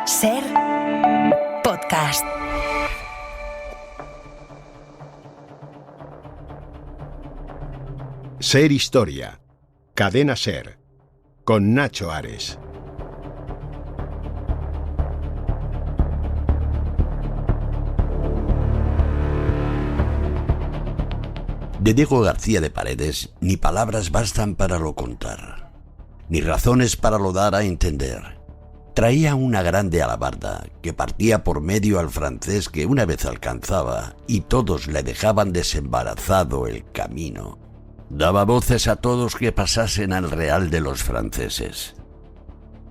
Ser podcast. Ser Historia. Cadena Ser. Con Nacho Ares. De Diego García de Paredes, ni palabras bastan para lo contar, ni razones para lo dar a entender. Traía una grande alabarda que partía por medio al francés que una vez alcanzaba, y todos le dejaban desembarazado el camino. Daba voces a todos que pasasen al real de los franceses.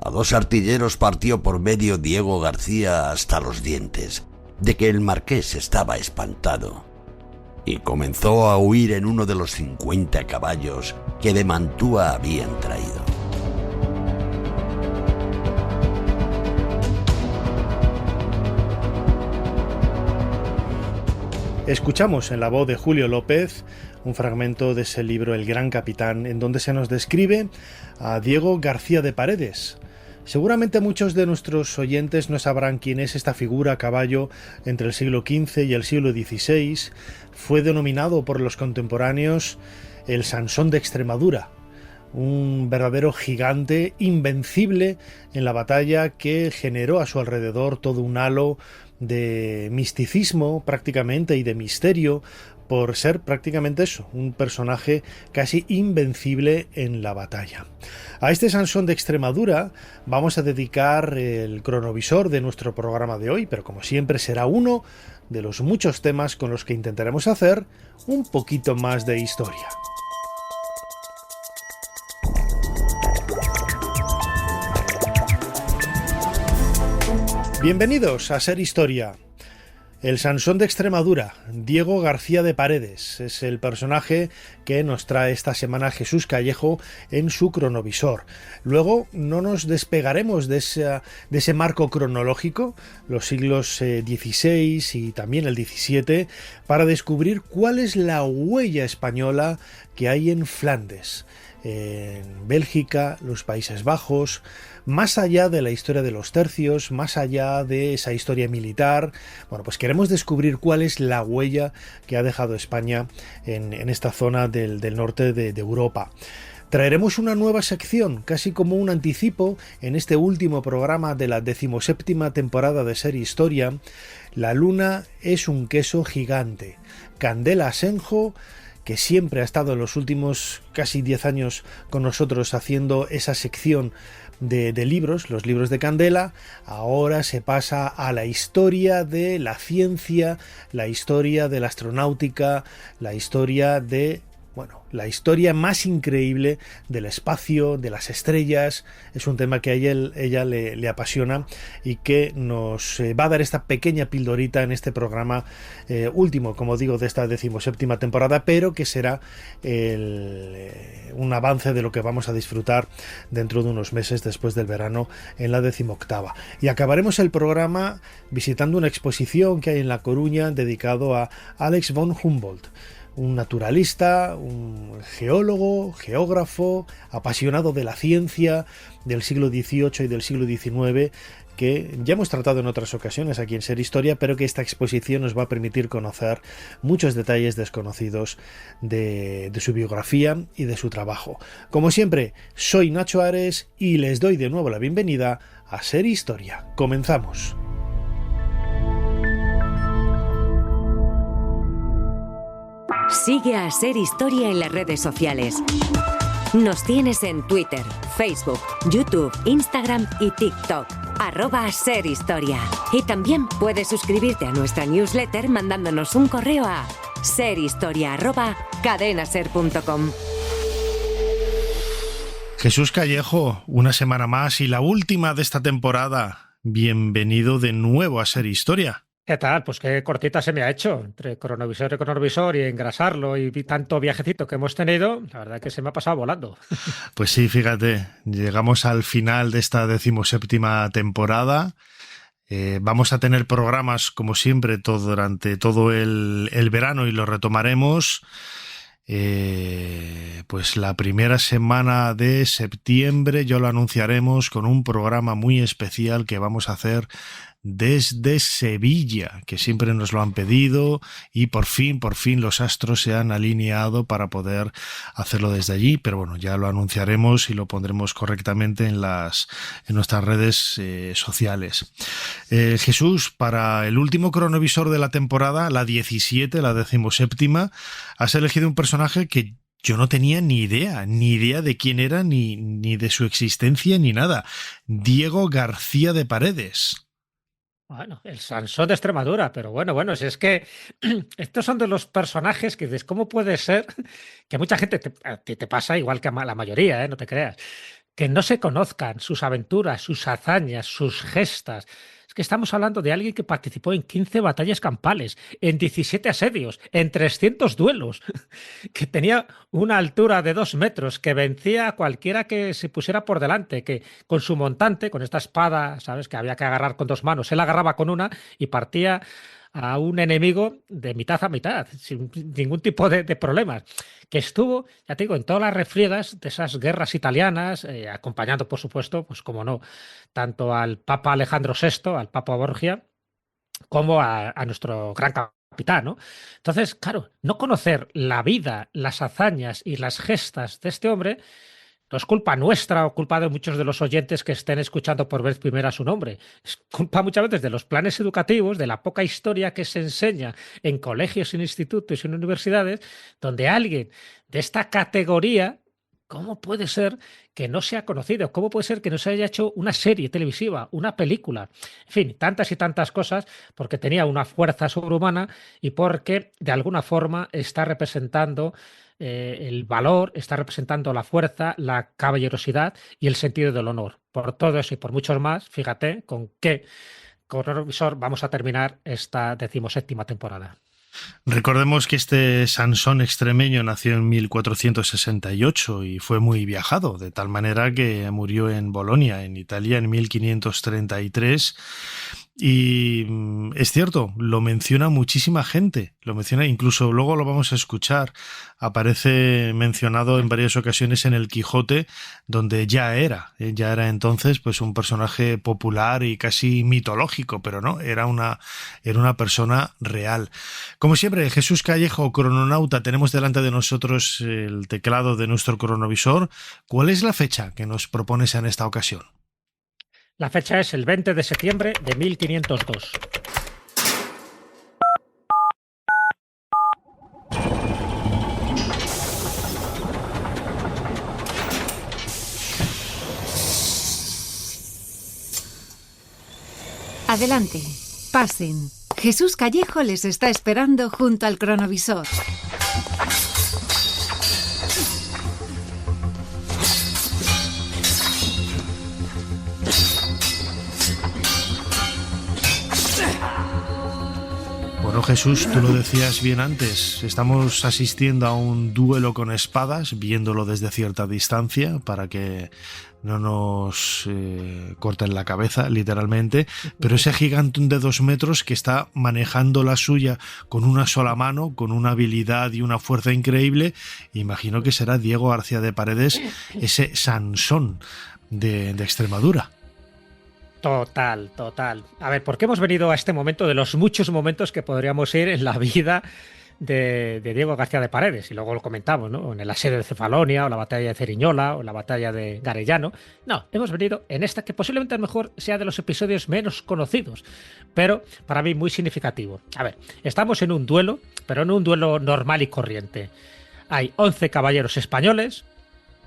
A 2 artilleros partió por medio Diego García hasta los dientes, de que el marqués estaba espantado, y comenzó a huir en uno de los 50 caballos que de Mantua habían traído. Escuchamos en la voz de Julio López un fragmento de ese libro El Gran Capitán, en donde se nos describe a Diego García de Paredes. Seguramente muchos de nuestros oyentes no sabrán quién es esta figura a caballo entre el siglo XV y el siglo XVI. Fue denominado por los contemporáneos el Sansón de Extremadura, un verdadero gigante invencible en la batalla que generó a su alrededor todo un halo de misticismo prácticamente y de misterio, por ser prácticamente eso, un personaje casi invencible en la batalla. A este Sansón de Extremadura vamos a dedicar el cronovisor de nuestro programa de hoy, pero como siempre será uno de los muchos temas con los que intentaremos hacer un poquito más de historia. Bienvenidos a Ser Historia. El Sansón de Extremadura, Diego García de Paredes, es el personaje que nos trae esta semana Jesús Callejo en su cronovisor. Luego no nos despegaremos de ese marco cronológico, los siglos XVI y también el XVII, para descubrir cuál es la huella española que hay en Flandes, en Bélgica, los Países Bajos, más allá de la historia de los tercios, más allá de esa historia militar. Bueno, pues queremos descubrir cuál es la huella que ha dejado España en esta zona del norte de Europa. Traeremos una nueva sección, casi como un anticipo, en este último programa de la 17ª temporada de Ser Historia. La luna es un queso gigante. Candela Asenjo, que siempre ha estado en los últimos casi 10 años con nosotros haciendo esa sección de libros, los libros de Candela, ahora se pasa a la historia de la ciencia, la historia de la astronáutica, la historia de, la historia más increíble del espacio, de las estrellas. Es un tema que a ella le apasiona y que nos va a dar esta pequeña pildorita en este programa último, como digo, de esta 17ª temporada, pero que será un avance de lo que vamos a disfrutar dentro de unos meses después del verano en la 18ª. Y acabaremos el programa visitando una exposición que hay en La Coruña dedicado a Alex von Humboldt, un naturalista, un geólogo, geógrafo, apasionado de la ciencia del siglo XVIII y del siglo XIX, que ya hemos tratado en otras ocasiones aquí en Ser Historia, pero que esta exposición nos va a permitir conocer muchos detalles desconocidos de su biografía y de su trabajo. Como siempre, soy Nacho Ares y les doy de nuevo la bienvenida a Ser Historia. Comenzamos. Sigue a Ser Historia en las redes sociales. Nos tienes en Twitter, Facebook, YouTube, Instagram y TikTok. @SerHistoria. Y también puedes suscribirte a nuestra newsletter mandándonos un correo a serhistoria@cadenaser.com. Jesús Callejo, una semana más y la última de esta temporada. Bienvenido de nuevo a Ser Historia. ¿Qué tal? Pues qué cortita se me ha hecho entre cronovisor y engrasarlo y tanto viajecito que hemos tenido. La verdad que se me ha pasado volando. Pues sí, fíjate, llegamos al final de esta 17ª temporada. Vamos a tener programas, como siempre, durante todo el verano y lo retomaremos. pues la primera semana de septiembre ya lo anunciaremos con un programa muy especial que vamos a hacer desde Sevilla, que siempre nos lo han pedido y por fin los astros se han alineado para poder hacerlo desde allí, pero bueno, ya lo anunciaremos y lo pondremos correctamente en nuestras redes sociales. Jesús, para el último cronovisor de la temporada, la 17, la 17ª, has elegido un personaje que yo no tenía ni idea de quién era, ni de su existencia, ni nada. Diego García de Paredes. Bueno, el Sansón de Extremadura, pero bueno, si es que estos son de los personajes que dices, ¿cómo puede ser que mucha gente, a ti te pasa igual que a la mayoría, no te creas, que no se conozcan sus aventuras, sus hazañas, sus gestas? Es que estamos hablando de alguien que participó en 15 batallas campales, en 17 asedios, en 300 duelos, que tenía una altura de 2 metros, que vencía a cualquiera que se pusiera por delante, que con su montante, con esta espada, ¿sabes?, que había que agarrar con 2 manos, él agarraba con una y partía a un enemigo de mitad a mitad, sin ningún tipo de problemas, que estuvo, ya te digo, en todas las refriegas de esas guerras italianas, acompañando, por supuesto, pues como no, tanto al Papa Alejandro VI, al Papa Borgia, como a nuestro gran capitán, ¿no? Entonces, claro, no conocer la vida, las hazañas y las gestas de este hombre no es culpa nuestra o culpa de muchos de los oyentes que estén escuchando por vez primera su nombre. Es culpa muchas veces de los planes educativos, de la poca historia que se enseña en colegios, en institutos y en universidades, donde alguien de esta categoría, ¿cómo puede ser que no sea conocido? ¿Cómo puede ser que no se haya hecho una serie televisiva, una película? En fin, tantas y tantas cosas, porque tenía una fuerza sobrehumana y porque de alguna forma está representando el valor, está representando la fuerza, la caballerosidad y el sentido del honor. Por todo eso y por muchos más, fíjate con qué cronovisor vamos a terminar esta 17ª temporada. Recordemos que este Sansón extremeño nació en 1468 y fue muy viajado, de tal manera que murió en Bolonia, en Italia, en 1533. Y es cierto, lo menciona muchísima gente, lo menciona, incluso luego lo vamos a escuchar, aparece mencionado en varias ocasiones en el Quijote, donde ya era entonces pues un personaje popular y casi mitológico, pero no, era una persona real. Como siempre, Jesús Callejo, crononauta, tenemos delante de nosotros el teclado de nuestro cronovisor. ¿Cuál es la fecha que nos propones en esta ocasión? La fecha es el 20 de septiembre de 1502. Adelante, pasen. Jesús Callejo les está esperando junto al cronovisor. Bueno, Jesús, tú lo decías bien antes, estamos asistiendo a un duelo con espadas, viéndolo desde cierta distancia para que no nos corten la cabeza, literalmente, pero ese gigantón de 2 metros que está manejando la suya con una sola mano, con una habilidad y una fuerza increíble, imagino que será Diego García de Paredes, ese Sansón de Extremadura. Total. A ver, ¿por qué hemos venido a este momento de los muchos momentos que podríamos ir en la vida de Diego García de Paredes? Y luego lo comentamos, ¿no? En el asedio de Cefalonia, o la batalla de Ceriñola, o la batalla de Garellano. No, hemos venido en esta que posiblemente a lo mejor sea de los episodios menos conocidos, pero para mí muy significativo. A ver, estamos en un duelo, pero no un duelo normal y corriente. Hay 11 caballeros españoles,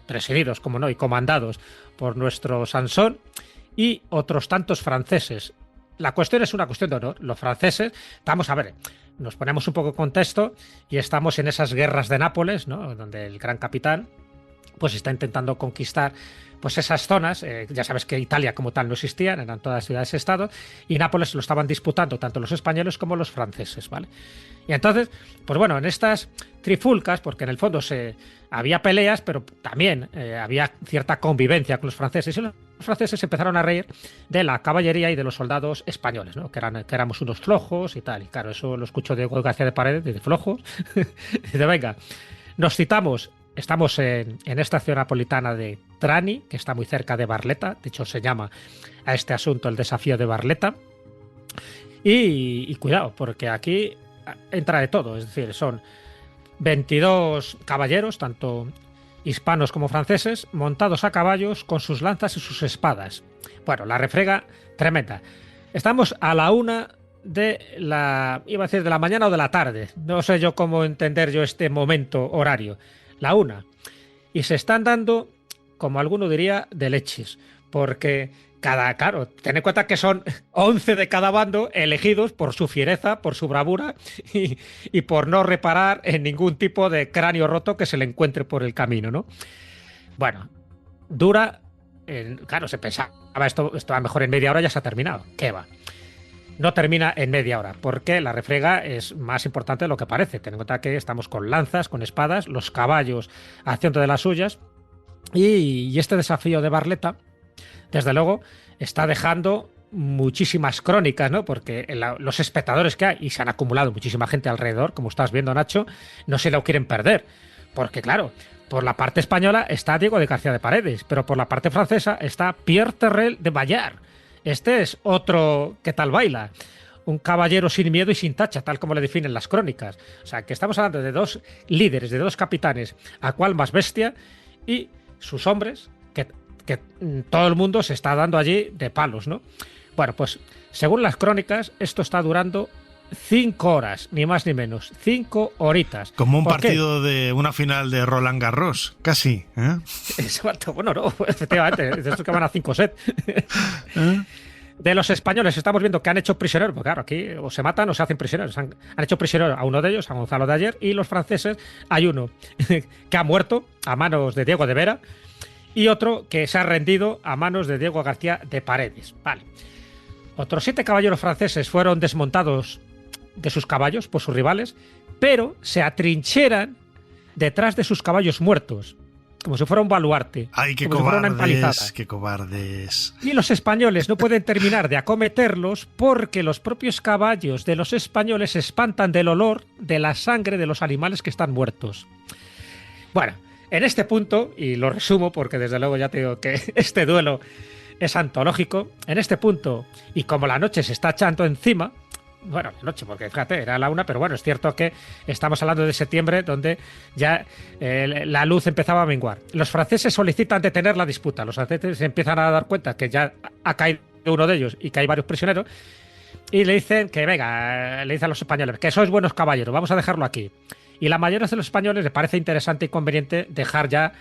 presididos, como no, y comandados por nuestro Sansón, y otros tantos franceses. La cuestión es una cuestión de honor. Los franceses, vamos a ver, nos ponemos un poco en contexto y estamos en esas guerras de Nápoles, ¿no?, donde el gran capitán pues está intentando conquistar pues esas zonas. Ya sabes que Italia como tal no existía, eran todas ciudades-estado, y Nápoles lo estaban disputando tanto los españoles como los franceses, ¿vale? Y entonces, pues bueno, en estas trifulcas, porque en el fondo había peleas, pero también había cierta convivencia con los franceses, y los franceses empezaron a reír de la caballería y de los soldados españoles, ¿no?, que éramos unos flojos y tal. Y claro, eso lo escuchó Diego García de Paredes, de flojos. Dice, venga, Nos citamos, estamos en esta ciudad napolitana de Trani, que está muy cerca de Barletta, de hecho se llama a este asunto el desafío de Barletta. Y cuidado, porque aquí entra de todo, es decir, son 22 caballeros, tanto hispanos como franceses, montados a caballos con sus lanzas y sus espadas. Bueno, la refrega tremenda. Estamos a la 1 de la, iba a decir de la mañana o de la tarde, no sé yo cómo entender yo este momento horario, la 1. Y se están dando, como alguno diría, de leches, porque claro, ten en cuenta que son 11 de cada bando elegidos por su fiereza, por su bravura y por no reparar en ningún tipo de cráneo roto que se le encuentre por el camino, ¿no? Bueno, dura, claro, se pensaba esto va mejor en media hora, ya se ha terminado. ¿Qué va? No termina en media hora, porque la refrega es más importante de lo que parece. Ten en cuenta que estamos con lanzas, con espadas, los caballos haciendo de las suyas, y este desafío de Barletta, desde luego, está dejando muchísimas crónicas, ¿no? Porque los espectadores que hay, y se han acumulado muchísima gente alrededor, como estás viendo, Nacho, no se lo quieren perder. Porque, claro, por la parte española está Diego de García de Paredes, pero por la parte francesa está Pierre Terrel de Bayard. Este es otro que tal baila, un caballero sin miedo y sin tacha, tal como le definen las crónicas. O sea, que estamos hablando de dos líderes, de dos capitanes, a cual más bestia, y sus hombres, que todo el mundo se está dando allí de palos, ¿no? Bueno, pues según las crónicas, esto está durando 5 horas, ni más ni menos, 5 horitas. Como un partido de una final de Roland Garros, casi, ¿eh? Exacto, bueno, no, efectivamente, de estos que van a 5 sets. De los españoles estamos viendo que han hecho prisioneros, porque claro, aquí o se matan o se hacen prisioneros. Han hecho prisionero a uno de ellos, a Gonzalo de Ayer, y los franceses, hay uno que ha muerto a manos de Diego de Vera y otro que se ha rendido a manos de Diego García de Paredes. Vale. Otros 7 caballeros franceses fueron desmontados de sus caballos por sus rivales, pero se atrincheran detrás de sus caballos muertos, como si fuera un baluarte. ¡Ay, qué como cobardes! Si fuera una empalizada. ¡Qué cobardes! Y los españoles no pueden terminar de acometerlos porque los propios caballos de los españoles se espantan del olor de la sangre de los animales que están muertos. Bueno, en este punto, y lo resumo porque desde luego ya te digo que este duelo es antológico, en este punto, y como la noche se está echando encima, bueno, la noche, porque fíjate, era la 1, pero bueno, es cierto que estamos hablando de septiembre, donde ya la luz empezaba a menguar. Los franceses solicitan detener la disputa, los franceses se empiezan a dar cuenta que ya ha caído uno de ellos y que hay varios prisioneros, y le dicen que venga, le dicen a los españoles, que sois buenos caballeros, vamos a dejarlo aquí. Y la mayoría de los españoles les parece interesante y conveniente dejar ya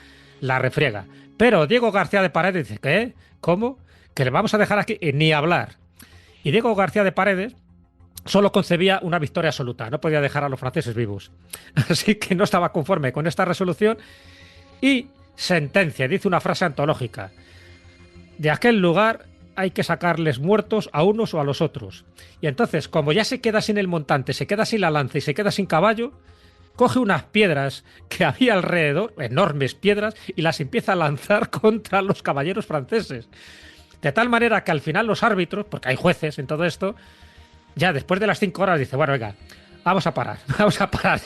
la refriega. Pero Diego García de Paredes dice, ¿qué? ¿Cómo? Que le vamos a dejar aquí ni hablar. Y Diego García de Paredes solo concebía una victoria absoluta, no podía dejar a los franceses vivos. Así que no estaba conforme con esta resolución y sentencia, dice una frase antológica. De aquel lugar hay que sacarles muertos a unos o a los otros. Y entonces, como ya se queda sin el montante, se queda sin la lanza y se queda sin caballo, coge unas piedras que había alrededor, enormes piedras, y las empieza a lanzar contra los caballeros franceses. De tal manera que al final los árbitros, porque hay jueces en todo esto, ya después de las 5 horas dice, bueno, venga, vamos a parar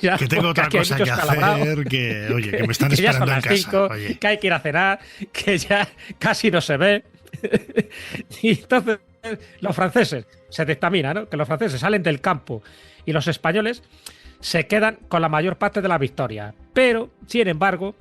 ya. Que tengo otra cosa que hacer, que me están que esperando ya en son las 5, que hay que ir a cenar, que ya casi no se ve. Y entonces los franceses se dictamina, ¿no? Que los franceses salen del campo y los españoles se quedan con la mayor parte de la victoria. Pero, sin embargo,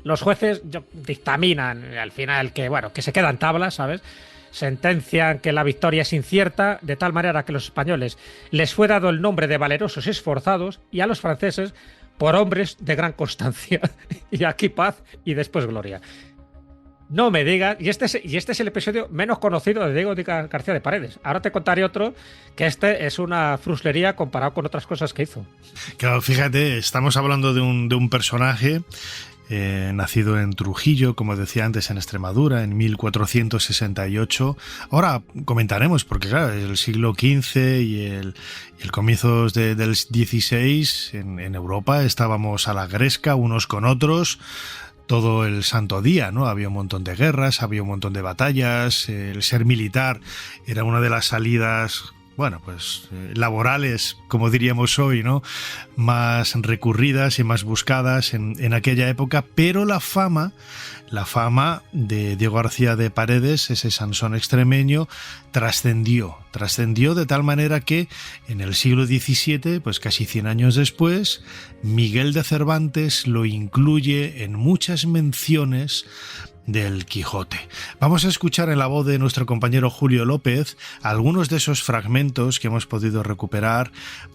los jueces dictaminan al final que, bueno, que se quedan tablas, ¿sabes? Sentencian que la victoria es incierta, de tal manera que a los españoles les fue dado el nombre de valerosos y esforzados, y a los franceses por hombres de gran constancia. Y aquí paz y después gloria. No me digas, y este es el episodio menos conocido de Diego García de Paredes. Ahora te contaré otro, que este es una fruslería comparado con otras cosas que hizo. Claro, fíjate, estamos hablando de un personaje nacido en Trujillo, como decía antes, en Extremadura, en 1468. Ahora comentaremos, porque claro, el siglo XV y el comienzo del XVI en Europa estábamos a la gresca unos con otros todo el santo día, ¿no? Había un montón de guerras, había un montón de batallas, el ser militar era una de las salidas bueno, pues laborales, como diríamos hoy, ¿no? Más recurridas y más buscadas en aquella época, pero la fama de Diego García de Paredes, ese Sansón extremeño, trascendió de tal manera que en el siglo XVII, pues casi 100 años después, Miguel de Cervantes lo incluye en muchas menciones del Quijote. Vamos a escuchar en la voz de nuestro compañero Julio López algunos de esos fragmentos que hemos podido recuperar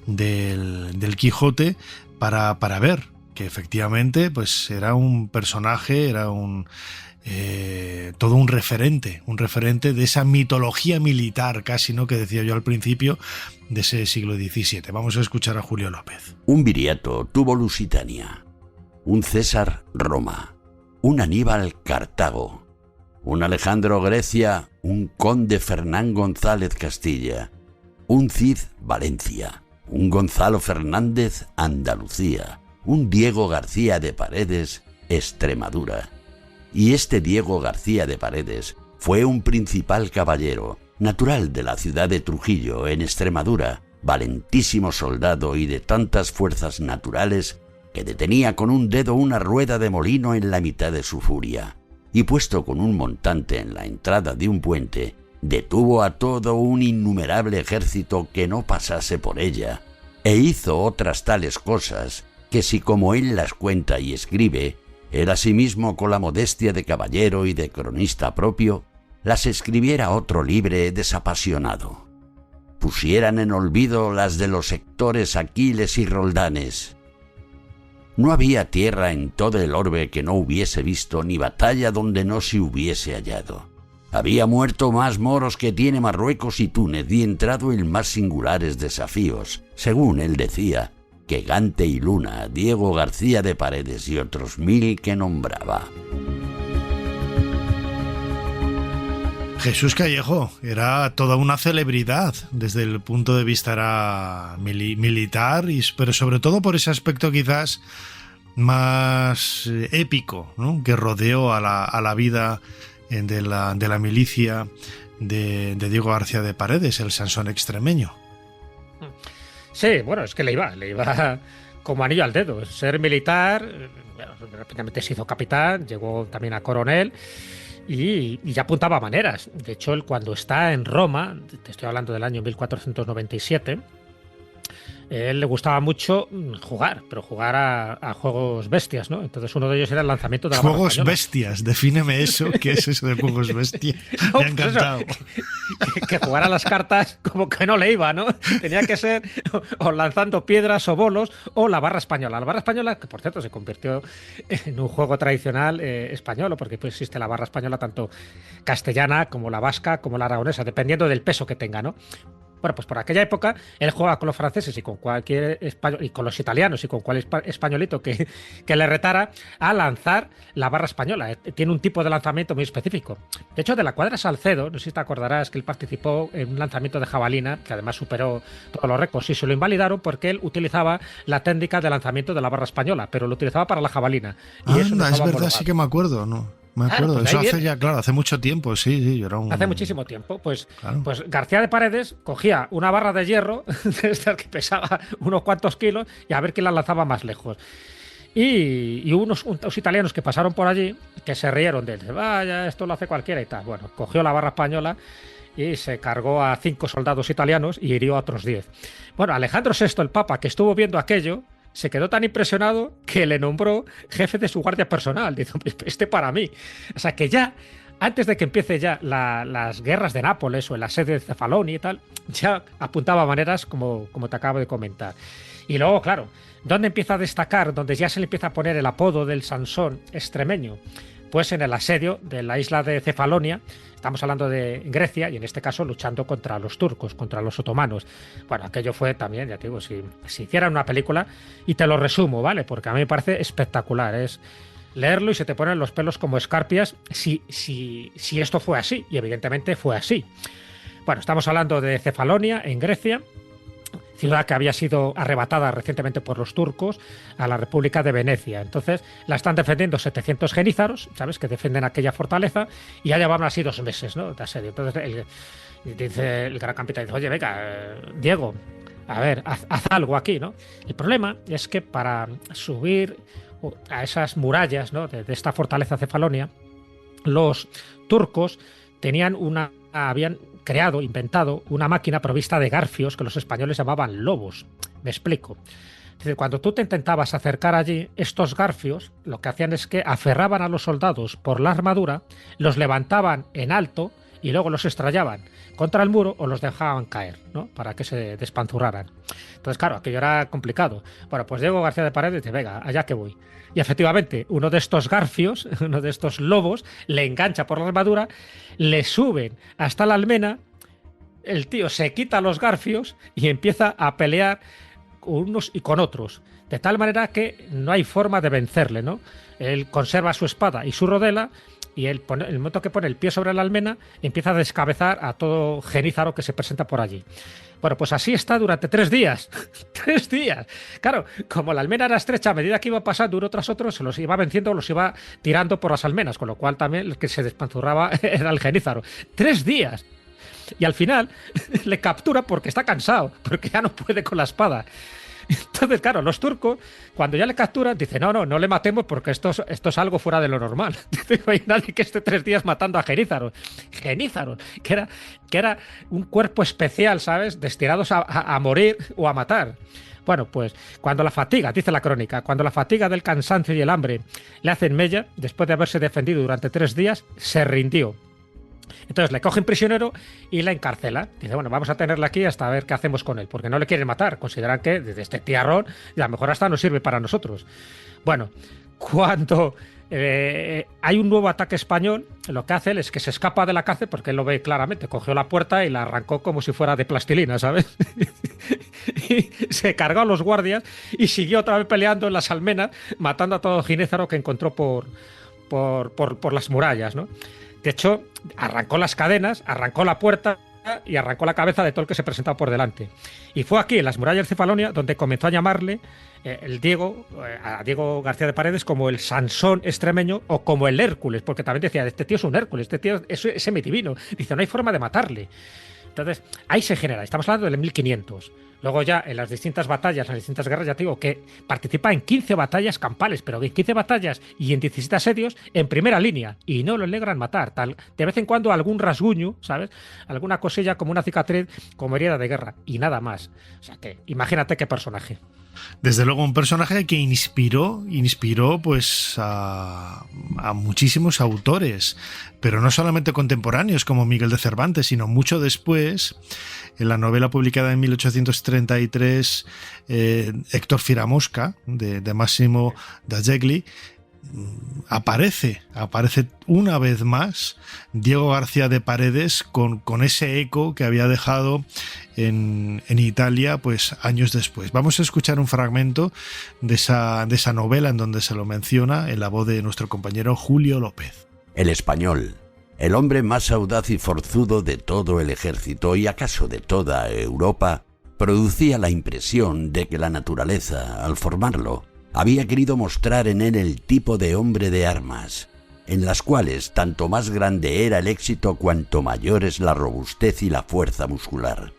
del Quijote para ver que efectivamente pues era un personaje, era todo un referente de esa mitología militar casi, ¿no?, que decía yo al principio, de ese siglo XVII. Vamos a escuchar a Julio López. Un Viriato tuvo Lusitania, un César Roma, un Aníbal Cartago, un Alejandro Grecia, un Conde Fernán González Castilla, un Cid Valencia, un Gonzalo Fernández Andalucía, un Diego García de Paredes Extremadura. Y este Diego García de Paredes fue un principal caballero, natural de la ciudad de Trujillo, en Extremadura, valentísimo soldado y de tantas fuerzas naturales que detenía con un dedo una rueda de molino en la mitad de su furia, y puesto con un montante en la entrada de un puente, detuvo a todo un innumerable ejército que no pasase por ella, e hizo otras tales cosas que, si como él las cuenta y escribe, él asimismo con la modestia de caballero y de cronista propio, las escribiera otro libre desapasionado. Pusieran en olvido las de los Héctores, Aquiles y Roldanes. No había tierra en todo el orbe que no hubiese visto, ni batalla donde no se hubiese hallado. Había muerto más moros que tiene Marruecos y Túnez, y entrado en más singulares desafíos, según él decía, que Gante y Luna, Diego García de Paredes y otros 1000 que nombraba. Jesús Callejo era toda una celebridad desde el punto de vista militar, pero sobre todo por ese aspecto quizás más épico, ¿no?, que rodeó a la vida de la milicia de Diego García de Paredes, el Sansón extremeño. Sí, bueno, es que le iba como anillo al dedo. Ser militar, rápidamente se hizo capitán, llegó también a coronel y ya apuntaba maneras. De hecho, él cuando está en Roma, te estoy hablando del año 1497, él le gustaba mucho jugar, pero jugar a juegos bestias, ¿no? Entonces uno de ellos era el lanzamiento de la Juegos española. Bestias, defíneme eso, ¿qué es eso de juegos bestias? No, Me ha encantado. Que jugar a las cartas como que no le iba, ¿no? Tenía que ser o lanzando piedras o bolos o la barra española. La barra española, que por cierto se convirtió en un juego tradicional español, porque pues existe la barra española tanto castellana como la vasca como la aragonesa, dependiendo del peso que tenga, ¿no? Bueno, pues por aquella época él jugaba con los franceses y con cualquier español, y con los italianos y con cualquier españolito que le retara a lanzar la barra española. Tiene un tipo de lanzamiento muy específico. De hecho, de la Cuadra Salcedo, no sé si te acordarás que él participó en un lanzamiento de jabalina que además superó todos los récords y se lo invalidaron porque él utilizaba la técnica de lanzamiento de la barra española, pero lo utilizaba para la jabalina. Y eso Anda, es verdad, sí que me acuerdo, ¿no? Me acuerdo, pues eso hace ya, claro, hace mucho tiempo, sí, yo era un... Hace muchísimo tiempo, pues, Claro. pues García de Paredes cogía una barra de hierro, de estas que pesaba unos cuantos kilos, y a ver quién la lanzaba más lejos. Y unos italianos que pasaron por allí, que se rieron de él, vaya, esto lo hace cualquiera y tal. Bueno, cogió la barra española y se cargó a 5 soldados italianos y hirió a otros 10. Bueno, Alejandro VI, el Papa, que estuvo viendo aquello, se quedó tan impresionado que le nombró jefe de su guardia personal. Dice, este para mí. O sea que ya, antes de que empiece ya las guerras de Nápoles o el asedio de Cefalonia y tal, ya apuntaba maneras como te acabo de comentar. Y luego, claro, ¿dónde empieza a destacar? Donde ya se le empieza a poner el apodo del Sansón extremeño. Pues en el asedio de la isla de Cefalonia. Estamos hablando de Grecia y en este caso luchando contra los turcos, contra los otomanos. Bueno, aquello fue también, ya te digo, si hicieran una película, y te lo resumo, ¿vale? Porque a mí me parece espectacular, es leerlo y se te ponen los pelos como escarpias si esto fue así, y evidentemente fue así. Bueno, estamos hablando de Cefalonia, en Grecia. ciudad que había sido arrebatada recientemente por los turcos a la República de Venecia. Entonces la están defendiendo 700 genízaros, ¿sabes?, que defienden aquella fortaleza, y ya llevaban así 2 meses, ¿no?, de asedio. Entonces dice el gran capitán, dice, oye, venga, Diego, a ver, haz algo aquí, ¿no? El problema es que para subir a esas murallas, ¿no?, de esta fortaleza Cefalonia, los turcos habían inventado una máquina provista de garfios que los españoles llamaban lobos. Me explico. Es decir, cuando tú te intentabas acercar allí, estos garfios lo que hacían es que aferraban a los soldados por la armadura, los levantaban en alto y luego los estrellaban contra el muro o los dejaban caer, ¿no?, para que se despanzurraran. Entonces, claro, aquello era complicado. Bueno, pues Diego García de Paredes dice, venga, allá que voy. Y efectivamente, uno de estos garfios, uno de estos lobos, le engancha por la armadura, le suben hasta la almena, el tío se quita los garfios y empieza a pelear con unos y con otros, de tal manera que no hay forma de vencerle, ¿no? Él conserva su espada y su rodela, y el momento que pone el pie sobre la almena, empieza a descabezar a todo genízaro que se presenta por allí. Bueno, pues así está durante 3 días. 3 días. Claro, como la almena era estrecha, a medida que iba pasando uno tras otro, se los iba venciendo, los iba tirando por las almenas, con lo cual también el que se despanzurraba era el genízaro. 3 días. Y al final le captura porque está cansado, porque ya no puede con la espada. Entonces, claro, los turcos, cuando ya le capturan, dicen, no le matemos porque esto es algo fuera de lo normal. No hay nadie que esté 3 días matando a genízaros. Genízaros, que era un cuerpo especial, ¿sabes?, destinados a morir o a matar. Bueno, pues cuando la fatiga, dice la crónica, cuando la fatiga del cansancio y el hambre le hacen mella, después de haberse defendido durante 3 días, se rindió. Entonces le cogen prisionero y la encarcelan. Dice, bueno, vamos a tenerle aquí hasta ver qué hacemos con él, porque no le quieren matar. Consideran que desde este tiarrón a lo mejor hasta no sirve para nosotros. Bueno, cuando hay un nuevo ataque español, lo que hace él es que se escapa de la cárcel, porque él lo ve claramente, cogió la puerta y la arrancó como si fuera de plastilina, ¿sabes? Y se cargó a los guardias y siguió otra vez peleando en las almenas, matando a todo genízaro que encontró por las murallas, ¿no? De hecho, arrancó las cadenas, arrancó la puerta y arrancó la cabeza de todo el que se presentaba por delante. Y fue aquí, en las murallas de Cefalonia, donde comenzó a llamarle a Diego García de Paredes como el Sansón extremeño o como el Hércules, porque también decía, este tío es un Hércules, este tío es semidivino. Dice, no hay forma de matarle. Entonces, ahí se genera, estamos hablando del 1500. Luego ya en las distintas batallas, las distintas guerras, ya te digo que participa en 15 batallas campales, pero en 15 batallas y en 17 asedios en primera línea, y no lo logran matar. De vez en cuando algún rasguño, ¿sabes? Alguna cosilla como una cicatriz, como herida de guerra, y nada más. O sea que imagínate qué personaje. Desde luego un personaje que inspiró pues a muchísimos autores, pero no solamente contemporáneos como Miguel de Cervantes, sino mucho después. En la novela publicada en 1833, Héctor Firamosca, de Massimo d'Agegli, aparece una vez más Diego García de Paredes con ese eco que había dejado en Italia pues años después. Vamos a escuchar un fragmento de esa novela en donde se lo menciona en la voz de nuestro compañero Julio López. El español, el hombre más audaz y forzudo de todo el ejército y acaso de toda Europa, producía la impresión de que la naturaleza, al formarlo, había querido mostrar en él el tipo de hombre de armas, en las cuales tanto más grande era el éxito cuanto mayor es la robustez y la fuerza muscular.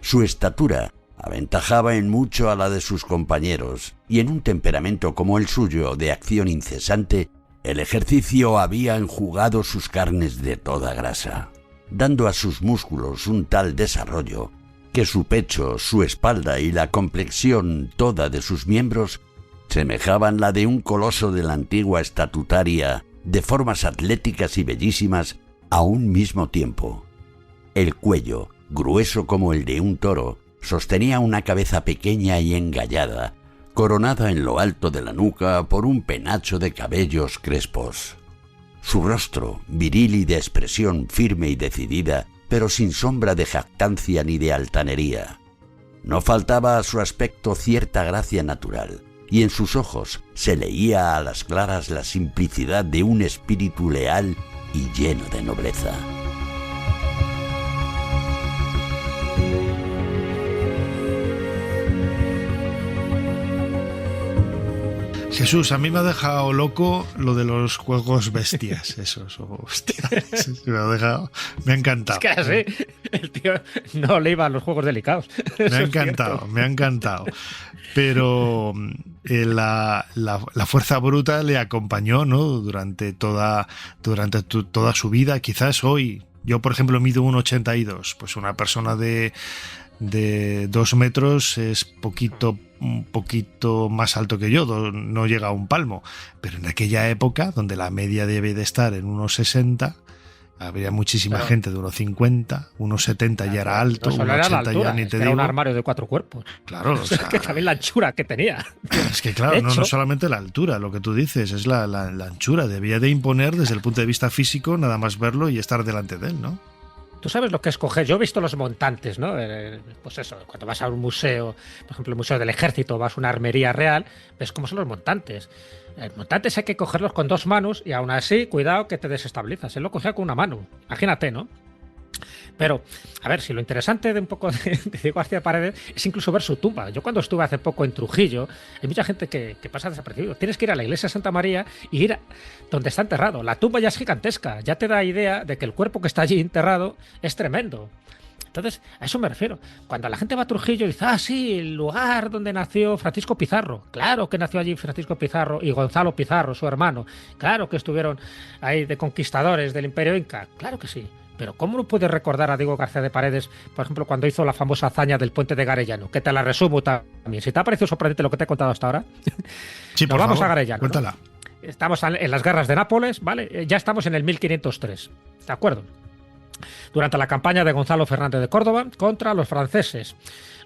Su estatura aventajaba en mucho a la de sus compañeros, y en un temperamento como el suyo de acción incesante, el ejercicio había enjugado sus carnes de toda grasa, dando a sus músculos un tal desarrollo que su pecho, su espalda y la complexión toda de sus miembros semejaban la de un coloso de la antigua estatutaria, de formas atléticas y bellísimas a un mismo tiempo. El cuello, grueso como el de un toro, sostenía una cabeza pequeña y engallada, coronada en lo alto de la nuca por un penacho de cabellos crespos. Su rostro, viril y de expresión firme y decidida, pero sin sombra de jactancia ni de altanería. No faltaba a su aspecto cierta gracia natural, y en sus ojos se leía a las claras la simplicidad de un espíritu leal y lleno de nobleza. Jesús, a mí me ha dejado loco lo de los juegos bestias, esos. Hostia, me ha dejado. Me ha encantado. Es que así, el tío no le iba a los juegos delicados. Me ha encantado, me ha encantado. Pero la fuerza bruta le acompañó, ¿no? Durante toda su vida. Quizás hoy, yo por ejemplo mido 1,82, pues una persona de 2 metros es un poquito más alto que yo, no llega a un palmo, pero en aquella época, donde la media debe de estar en 1,60, había muchísima gente de 1,50, 1,70 ya era alto, 1,80 ya ni te digo. Era un armario de 4 cuerpos. Claro, o sea, es que también la anchura que tenía. Es que claro, no solamente la altura, lo que tú dices, es la anchura. Debía de imponer desde el punto de vista físico, nada más verlo y estar delante de él, ¿no? Tú sabes lo que es coger. Yo he visto los montantes, ¿no? Pues eso, cuando vas a un museo, por ejemplo, el Museo del Ejército, vas a una armería real, ves cómo son los montantes. Los montantes hay que cogerlos con 2 manos y aún así, cuidado que te desestabilizas. Él lo cogía con una mano. Imagínate, ¿no? Pero, a ver, si lo interesante de un poco de Diego García Paredes es incluso ver su tumba. Yo cuando estuve hace poco en Trujillo, hay mucha gente que pasa desapercibido. Tienes que ir a la iglesia de Santa María y ir a donde está enterrado. La tumba ya es gigantesca. Ya te da idea de que el cuerpo que está allí enterrado es tremendo. Entonces, a eso me refiero. Cuando la gente va a Trujillo y dice, sí, el lugar donde nació Francisco Pizarro. Claro que nació allí Francisco Pizarro y Gonzalo Pizarro, su hermano. Claro que estuvieron ahí de conquistadores del Imperio Inca. Claro que sí. Pero ¿cómo no puedes recordar a Diego García de Paredes, por ejemplo, cuando hizo la famosa hazaña del puente de Garellano? Que te la resumo también. Si te ha parecido sorprendente lo que te he contado hasta ahora. Sí, nos vamos a Garellano. Cuéntala. ¿No? Estamos en las guerras de Nápoles, ¿vale? Ya estamos en el 1503. ¿De acuerdo? Durante la campaña de Gonzalo Fernández de Córdoba contra los franceses.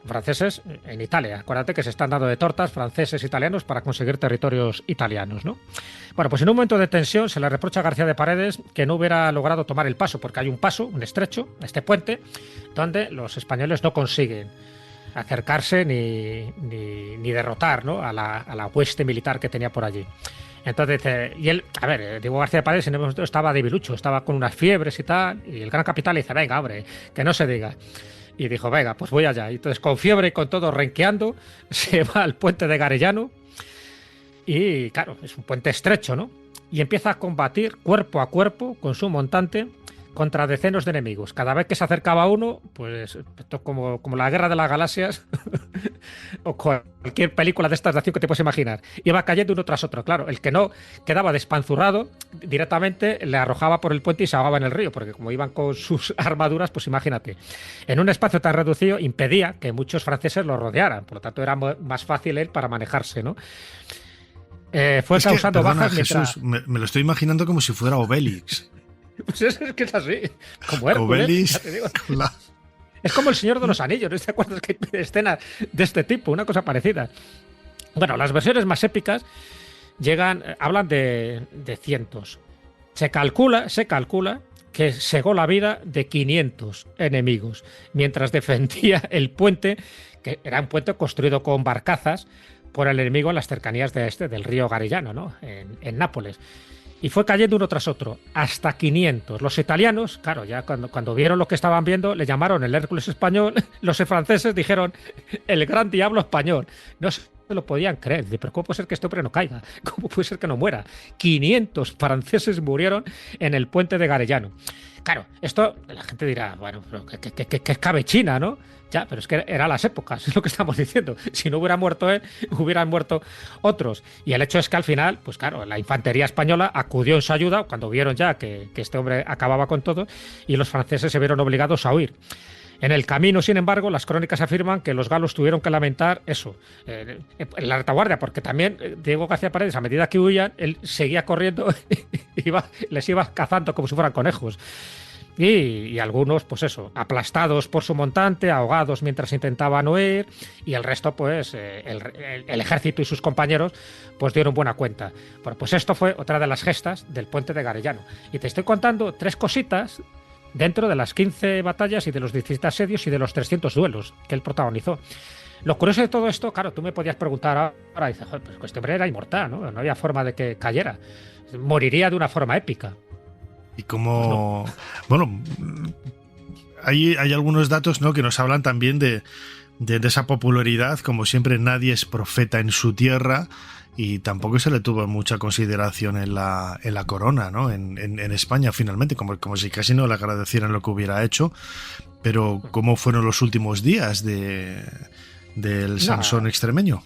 Los franceses en Italia. Acuérdate que se están dando de tortas franceses e italianos para conseguir territorios italianos, ¿no? Bueno, pues en un momento de tensión se le reprocha a García de Paredes que no hubiera logrado tomar el paso, porque hay un paso, un estrecho, este puente, donde los españoles no consiguen acercarse ni derrotar, ¿no? a la hueste militar que tenía por allí. Entonces, y él, a ver, Diego García Paredes en ese momento estaba debilucho, estaba con unas fiebres y tal, y el gran capitán le dice, venga, hombre, que no se diga. Y dijo, venga, pues voy allá. Y entonces, con fiebre y con todo renqueando, se va al puente de Garellano. Y claro, es un puente estrecho, ¿no? Y empieza a combatir cuerpo a cuerpo con su montante contra decenas de enemigos. Cada vez que se acercaba uno, pues esto como la Guerra de las Galaxias o cualquier película de estas de acción que te puedes imaginar, iba cayendo uno tras otro. Claro, el que no quedaba despanzurrado directamente le arrojaba por el puente y se ahogaba en el río, porque como iban con sus armaduras, pues imagínate, en un espacio tan reducido impedía que muchos franceses lo rodearan, por lo tanto era más fácil él para manejarse, ¿no? Fue causando bajas mientras... Jesús, me lo estoy imaginando como si fuera Obélix. Pues es que es así, como Hércules, Obélix, ya te digo. Es como el Señor de los Anillos, ¿no te acuerdas que hay escenas de este tipo? Una cosa parecida. Bueno, las versiones más épicas hablan de cientos. Se calcula que cegó la vida de 500 enemigos mientras defendía el puente, que era un puente construido con barcazas por el enemigo en las cercanías del río Garellano, ¿no? En Nápoles. Y fue cayendo uno tras otro, hasta 500. Los italianos, claro, ya cuando vieron lo que estaban viendo, le llamaron el Hércules español. Los franceses dijeron el gran diablo español. No se lo podían creer. Pero ¿cómo puede ser que este hombre no caiga? ¿Cómo puede ser que no muera? 500 franceses murieron en el puente de Garellano. Claro, esto la gente dirá, bueno, pero que escabechina, ¿no? Ya, pero es que eran las épocas, es lo que estamos diciendo. Si no hubiera muerto él, hubieran muerto otros. Y el hecho es que al final, pues claro, la infantería española acudió en su ayuda cuando vieron ya que este hombre acababa con todo y los franceses se vieron obligados a huir. En el camino, sin embargo, las crónicas afirman que los galos tuvieron que lamentar eso, en la retaguardia, porque también Diego García Paredes, a medida que huían, él seguía corriendo y les iba cazando como si fueran conejos. Y algunos, pues eso, aplastados por su montante, ahogados mientras intentaban huir, y el resto, pues, el ejército y sus compañeros, pues dieron buena cuenta. Bueno, pues esto fue otra de las gestas del puente de Garellano. Y te estoy contando 3 cositas dentro de las 15 batallas y de los 17 asedios y de los 300 duelos que él protagonizó. Lo curioso de todo esto, claro, tú me podías preguntar ahora, dices, joder, pues este hombre era inmortal, ¿no? No había forma de que cayera. Moriría de una forma épica. Y como, bueno, hay algunos datos, ¿no?, que nos hablan también de esa popularidad. Como siempre, nadie es profeta en su tierra, y tampoco se le tuvo mucha consideración en la corona, ¿no? En España finalmente, como si casi no le agradecieran lo que hubiera hecho. Pero ¿cómo fueron los últimos días del Sansón extremeño?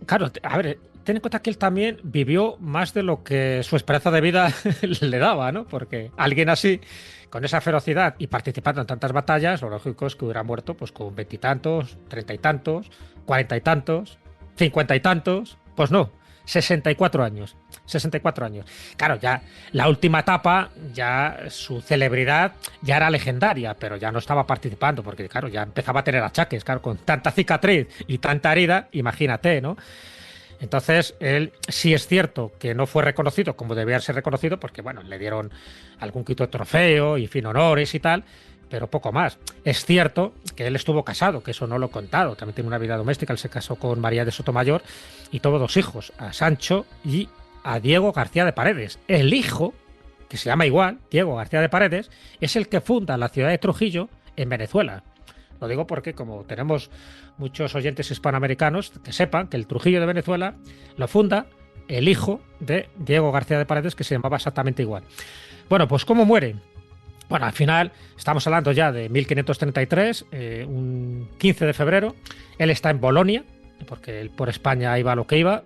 Claro, a ver, ten en cuenta que él también vivió más de lo que su esperanza de vida le daba, ¿no? Porque alguien así, con esa ferocidad y participando en tantas batallas, lo lógico es que hubiera muerto pues con 20 y tantos, 30 y tantos, 40 y tantos, 50 y tantos. Pues no, 64 años. 64 años. Claro, ya la última etapa, ya su celebridad ya era legendaria, pero ya no estaba participando, porque claro, ya empezaba a tener achaques, claro, con tanta cicatriz y tanta herida, imagínate, ¿no? Entonces, él sí es cierto que no fue reconocido como debía ser reconocido, porque bueno, le dieron algún quito de trofeo y fin, honores y tal, pero poco más. Es cierto que él estuvo casado, que eso no lo he contado, también tiene una vida doméstica, él se casó con María de Sotomayor y tuvo 2 hijos, a Sancho y a Diego García de Paredes. El hijo, que se llama igual, Diego García de Paredes, es el que funda la ciudad de Trujillo en Venezuela. Lo digo porque como tenemos muchos oyentes hispanoamericanos, que sepan que el Trujillo de Venezuela lo funda el hijo de Diego García de Paredes, que se llamaba exactamente igual. Bueno, pues ¿cómo muere? Bueno, al final estamos hablando ya de 1533, un 15 de febrero. Él está en Bolonia, porque él por España iba a lo que iba,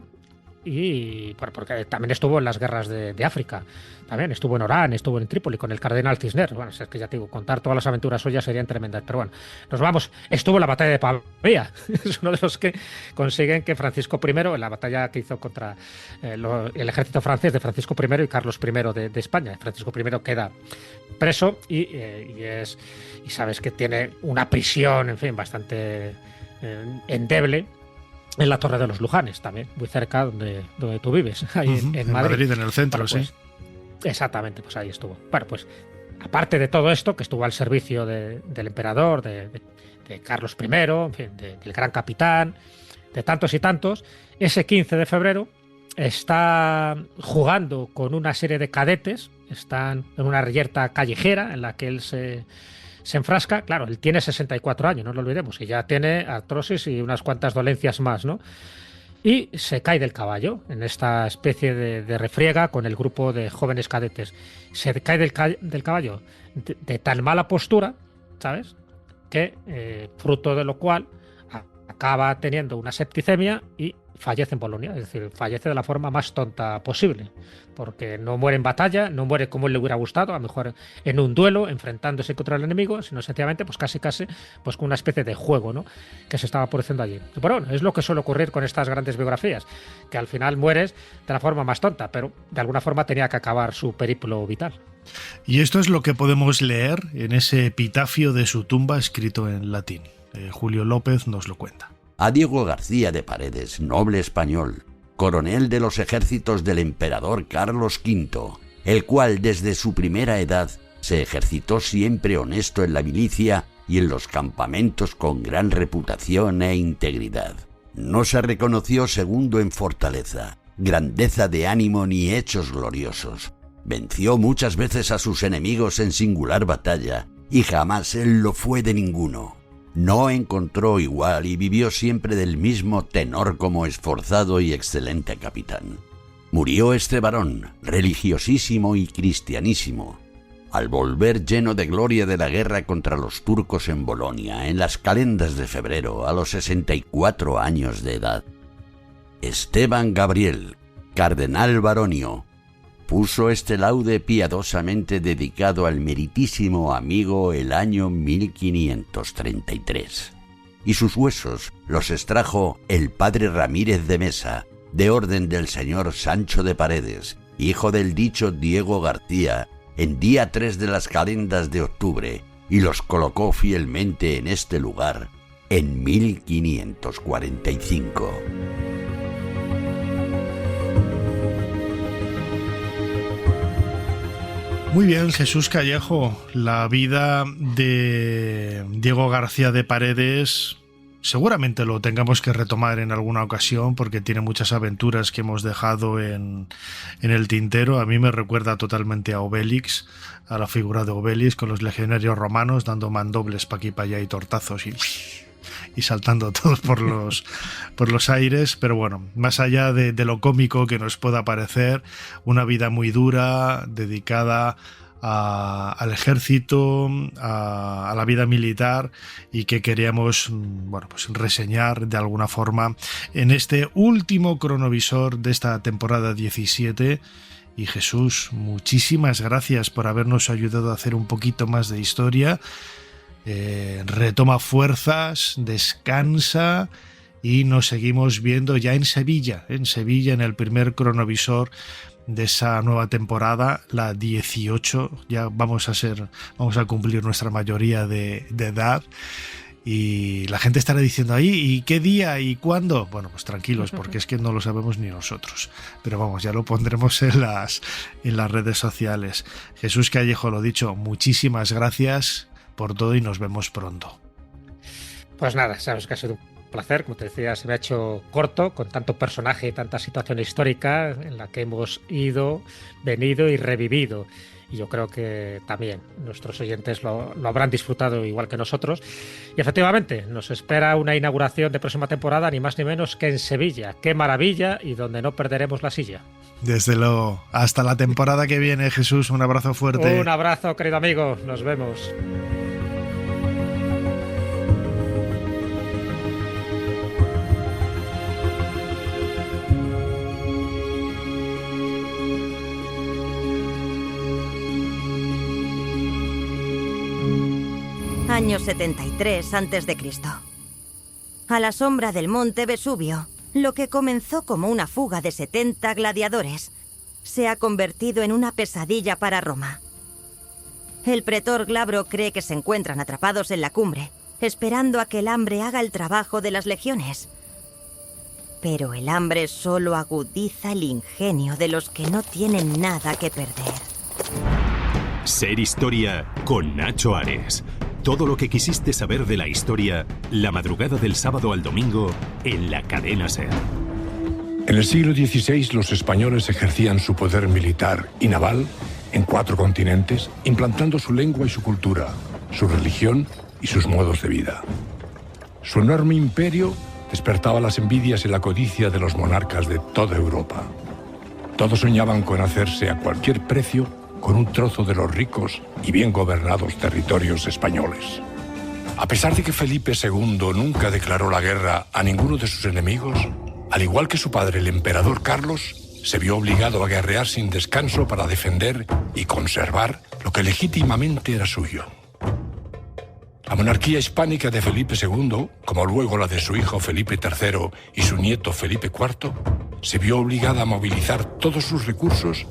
y porque también estuvo en las guerras de África. También estuvo en Orán, estuvo en Trípoli con el cardenal Cisneros. Bueno, es que ya te digo, contar todas las aventuras suyas serían tremendas. Pero bueno, nos vamos. Estuvo en la batalla de Pavía. Es uno de los que consiguen que Francisco I, en la batalla que hizo contra el ejército francés de Francisco I y Carlos I de España. Francisco I queda preso y sabes que tiene una prisión, en fin, bastante endeble, en la Torre de los Lujanes, también, muy cerca donde tú vives, ahí en Madrid. En el centro, bueno, pues, sí. Exactamente, pues ahí estuvo. Bueno, pues aparte de todo esto, que estuvo al servicio del emperador, de Carlos I, en fin, del gran capitán, de tantos y tantos, ese 15 de febrero está jugando con una serie de cadetes, están en una reyerta callejera en la que él se enfrasca. Claro, él tiene 64 años, no lo olvidemos, y ya tiene artrosis y unas cuantas dolencias más, ¿no? Y se cae del caballo en esta especie de refriega con el grupo de jóvenes cadetes. Se cae del caballo de tan mala postura, ¿sabes?, que fruto de lo cual acaba teniendo una septicemia y fallece en Bolonia, es decir, fallece de la forma más tonta posible, porque no muere en batalla, no muere como él le hubiera gustado, a lo mejor en un duelo, enfrentándose contra el enemigo, sino sencillamente, pues casi, pues con una especie de juego, ¿no?, que se estaba produciendo allí. Pero bueno, es lo que suele ocurrir con estas grandes biografías, que al final mueres de la forma más tonta, pero de alguna forma tenía que acabar su periplo vital. Y esto es lo que podemos leer en ese epitafio de su tumba escrito en latín. Julio López nos lo cuenta. A Diego García de Paredes, noble español, coronel de los ejércitos del emperador Carlos V, el cual desde su primera edad se ejercitó siempre honesto en la milicia y en los campamentos con gran reputación e integridad. No se reconoció segundo en fortaleza, grandeza de ánimo ni hechos gloriosos. Venció muchas veces a sus enemigos en singular batalla, y jamás él lo fue de ninguno. No encontró igual y vivió siempre del mismo tenor como esforzado y excelente capitán. Murió este varón, religiosísimo y cristianísimo, al volver lleno de gloria de la guerra contra los turcos en Bolonia, en las calendas de febrero, a los 64 años de edad. Esteban Gabriel, cardenal baronio, puso este laude piadosamente dedicado al meritísimo amigo el año 1533, y sus huesos los extrajo el padre Ramírez de Mesa, de orden del señor Sancho de Paredes, hijo del dicho Diego García, en día 3 de las calendas de octubre, y los colocó fielmente en este lugar en 1545. Muy bien, Jesús Callejo, la vida de Diego García de Paredes seguramente lo tengamos que retomar en alguna ocasión porque tiene muchas aventuras que hemos dejado en el tintero. A mí me recuerda totalmente a Obélix, a la figura de Obélix con los legionarios romanos dando mandobles pa' aquí pa' allá y tortazos y saltando todos por los aires, pero bueno, más allá de lo cómico que nos pueda parecer, una vida muy dura, dedicada al ejército, a la vida militar, y que queríamos, bueno, pues reseñar de alguna forma en este último cronovisor de esta temporada 17. Y Jesús, muchísimas gracias por habernos ayudado a hacer un poquito más de historia. Retoma fuerzas, descansa y nos seguimos viendo ya en Sevilla, en el primer cronovisor de esa nueva temporada, la 18. Ya vamos a cumplir nuestra mayoría de edad. Y la gente estará diciendo ahí, ¿y qué día y cuándo? Bueno, pues tranquilos, porque es que no lo sabemos ni nosotros. Pero vamos, ya lo pondremos en las redes sociales. Jesús Callejo, lo dicho, muchísimas gracias por todo y nos vemos pronto. Pues nada, sabes que ha sido un placer. Como te decía, se me ha hecho corto con tanto personaje y tanta situación histórica en la que hemos ido, venido y revivido. Y yo creo que también nuestros oyentes lo habrán disfrutado igual que nosotros. Y efectivamente, nos espera una inauguración de próxima temporada, ni más ni menos que en Sevilla. ¡Qué maravilla! Y donde no perderemos la silla. Desde luego. Hasta la temporada que viene, Jesús. Un abrazo fuerte. Un abrazo, querido amigo. Nos vemos. Año 73 a.C. A la sombra del monte Vesubio, lo que comenzó como una fuga de 70 gladiadores se ha convertido en una pesadilla para Roma. El pretor Glabro cree que se encuentran atrapados en la cumbre, esperando a que el hambre haga el trabajo de las legiones. Pero el hambre solo agudiza el ingenio de los que no tienen nada que perder. Ser Historia con Nacho Ares. Todo lo que quisiste saber de la historia, la madrugada del sábado al domingo, en la cadena SER. En el siglo XVI, los españoles ejercían su poder militar y naval en 4 continentes, implantando su lengua y su cultura, su religión y sus modos de vida. Su enorme imperio despertaba las envidias y la codicia de los monarcas de toda Europa. Todos soñaban con hacerse a cualquier precio con un trozo de los ricos y bien gobernados territorios españoles. A pesar de que Felipe II nunca declaró la guerra a ninguno de sus enemigos, al igual que su padre, el emperador Carlos, se vio obligado a guerrear sin descanso para defender y conservar lo que legítimamente era suyo. La monarquía hispánica de Felipe II, como luego la de su hijo Felipe III y su nieto Felipe IV, se vio obligada a movilizar todos sus recursos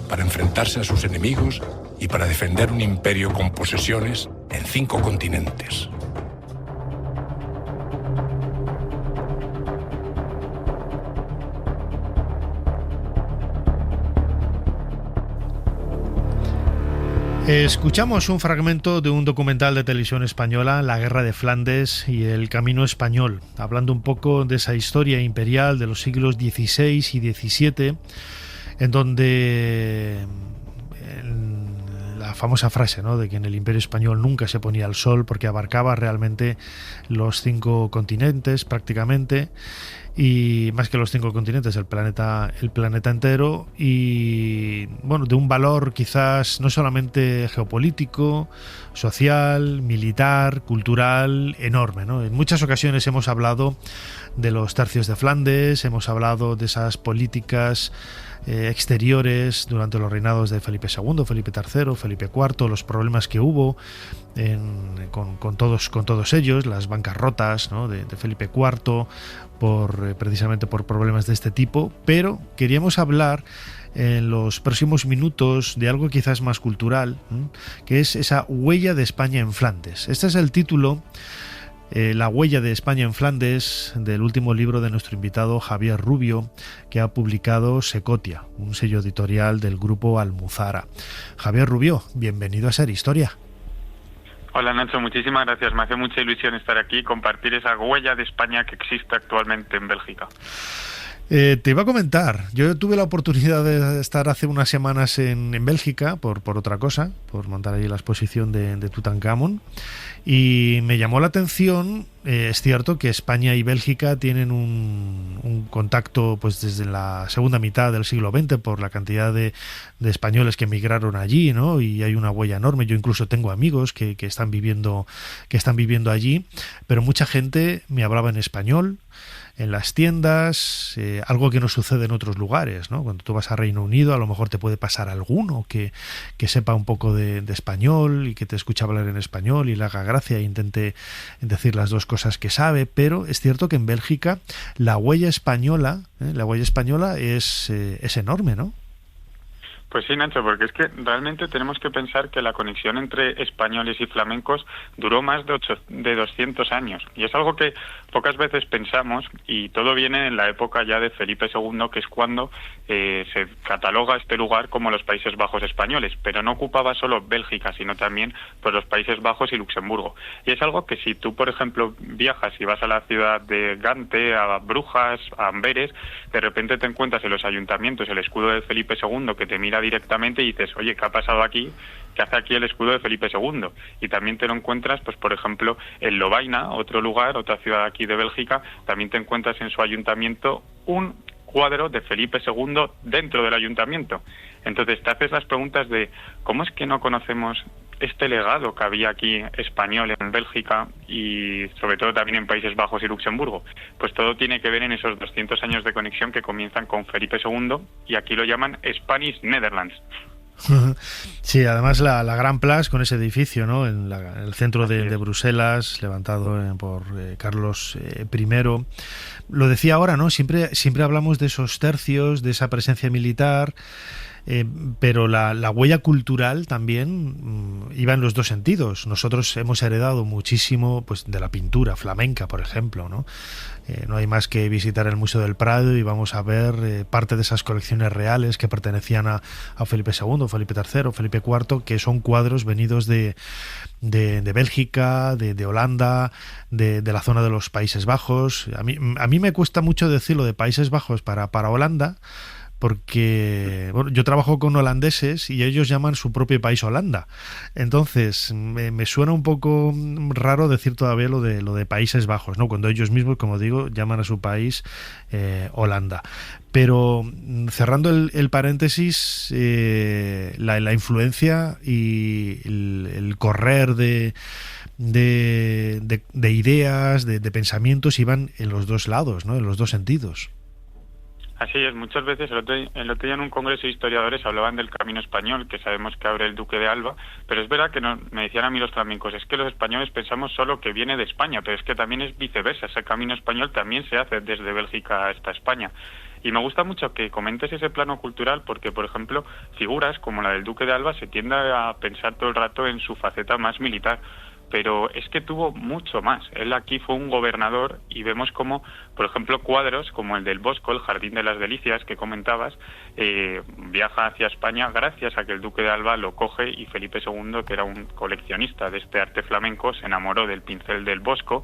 para enfrentarse a sus enemigos y para defender un imperio con posesiones en 5 continentes. Escuchamos un fragmento de un documental de televisión española, La Guerra de Flandes y el Camino Español, hablando un poco de esa historia imperial de los siglos XVI y XVII, en donde la famosa frase, ¿no?, de que en el Imperio Español nunca se ponía el sol porque abarcaba realmente los 5 continentes prácticamente, y más que los 5 continentes, el planeta entero, y bueno, de un valor quizás no solamente geopolítico, social, militar, cultural, enorme, ¿no? En muchas ocasiones hemos hablado de los tercios de Flandes, hemos hablado de esas políticas exteriores durante los reinados de Felipe II, Felipe III, Felipe IV, los problemas que hubo con todos ellos, las bancarrotas, ¿no?, de Felipe IV, precisamente por problemas de este tipo, pero queríamos hablar en los próximos minutos de algo quizás más cultural, que es esa huella de España en Flandes. Este es el título, La huella de España en Flandes, del último libro de nuestro invitado Javier Rubio, que ha publicado Secotia, un sello editorial del grupo Almuzara. Javier Rubio, bienvenido a Ser Historia. Hola Nacho, muchísimas gracias. Me hace mucha ilusión estar aquí y compartir esa huella de España que existe actualmente en Bélgica. Te iba a comentar, yo tuve la oportunidad de estar hace unas semanas en Bélgica por otra cosa, por montar ahí la exposición de Tutankamón, Y me llamó la atención, es cierto que España y Bélgica tienen un contacto pues desde la segunda mitad del siglo XX por la cantidad de españoles que emigraron allí, ¿no? Y hay una huella enorme. Yo incluso tengo amigos que están viviendo allí, pero mucha gente me hablaba en español en las tiendas, algo que no sucede en otros lugares, ¿no? Cuando tú vas a Reino Unido, a lo mejor te puede pasar alguno que sepa un poco de español y que te escuche hablar en español y le haga gracia e intente decir las dos cosas que sabe, pero es cierto que en Bélgica la huella española es enorme, ¿no? Pues sí, Nacho, porque es que realmente tenemos que pensar que la conexión entre españoles y flamencos duró más de 200 años. Y es algo que pocas veces pensamos, y todo viene en la época ya de Felipe II, que es cuando se cataloga este lugar como los Países Bajos españoles. Pero no ocupaba solo Bélgica, sino también pues, los Países Bajos y Luxemburgo. Y es algo que si tú, por ejemplo, viajas y vas a la ciudad de Gante, a Brujas, a Amberes, de repente te encuentras en los ayuntamientos el escudo de Felipe II que te mira directamente y dices, oye, ¿qué ha pasado aquí? ¿Qué hace aquí el escudo de Felipe II? Y también te lo encuentras, pues por ejemplo, en Lovaina, otro lugar, otra ciudad aquí de Bélgica, también te encuentras en su ayuntamiento un cuadro de Felipe II dentro del ayuntamiento. Entonces te haces las preguntas de ¿cómo es que no conocemos este legado que había aquí español en Bélgica y sobre todo también en Países Bajos y Luxemburgo? Pues todo tiene que ver en esos 200 años de conexión que comienzan con Felipe II y aquí lo llaman Spanish Netherlands. Sí, además la Gran Place con ese edificio, ¿no? En el centro de Bruselas, levantado por Carlos I. Lo decía ahora, ¿no? Siempre hablamos de esos tercios, de esa presencia militar, pero la huella cultural también iba en los dos sentidos. Nosotros hemos heredado muchísimo pues de la pintura flamenca, por ejemplo, ¿no? No hay más que visitar el Museo del Prado y vamos a ver parte de esas colecciones reales que pertenecían a Felipe II, Felipe III, Felipe IV, que son cuadros venidos de Bélgica, de Holanda, de la zona de los Países Bajos. A mí me cuesta mucho decirlo de Países Bajos para Holanda, porque bueno, yo trabajo con holandeses y ellos llaman su propio país Holanda. Entonces me suena un poco raro decir todavía lo de Países Bajos, ¿no? Cuando ellos mismos, como digo, llaman a su país Holanda. Pero cerrando el paréntesis, la influencia y el correr de ideas, de pensamientos iban en los dos lados, ¿no? En los dos sentidos. Así es, muchas veces el otro día en un congreso de historiadores hablaban del camino español, que sabemos que abre el duque de Alba, pero es verdad que me decían a mí los flamencos, es que los españoles pensamos solo que viene de España, pero es que también es viceversa, ese camino español también se hace desde Bélgica hasta España. Y me gusta mucho que comentes ese plano cultural porque, por ejemplo, figuras como la del duque de Alba se tiende a pensar todo el rato en su faceta más militar, pero es que tuvo mucho más. Él aquí fue un gobernador y vemos como, por ejemplo, cuadros como el del Bosco, el Jardín de las Delicias que comentabas, viaja hacia España gracias a que el duque de Alba lo coge y Felipe II, que era un coleccionista de este arte flamenco, se enamoró del pincel del Bosco.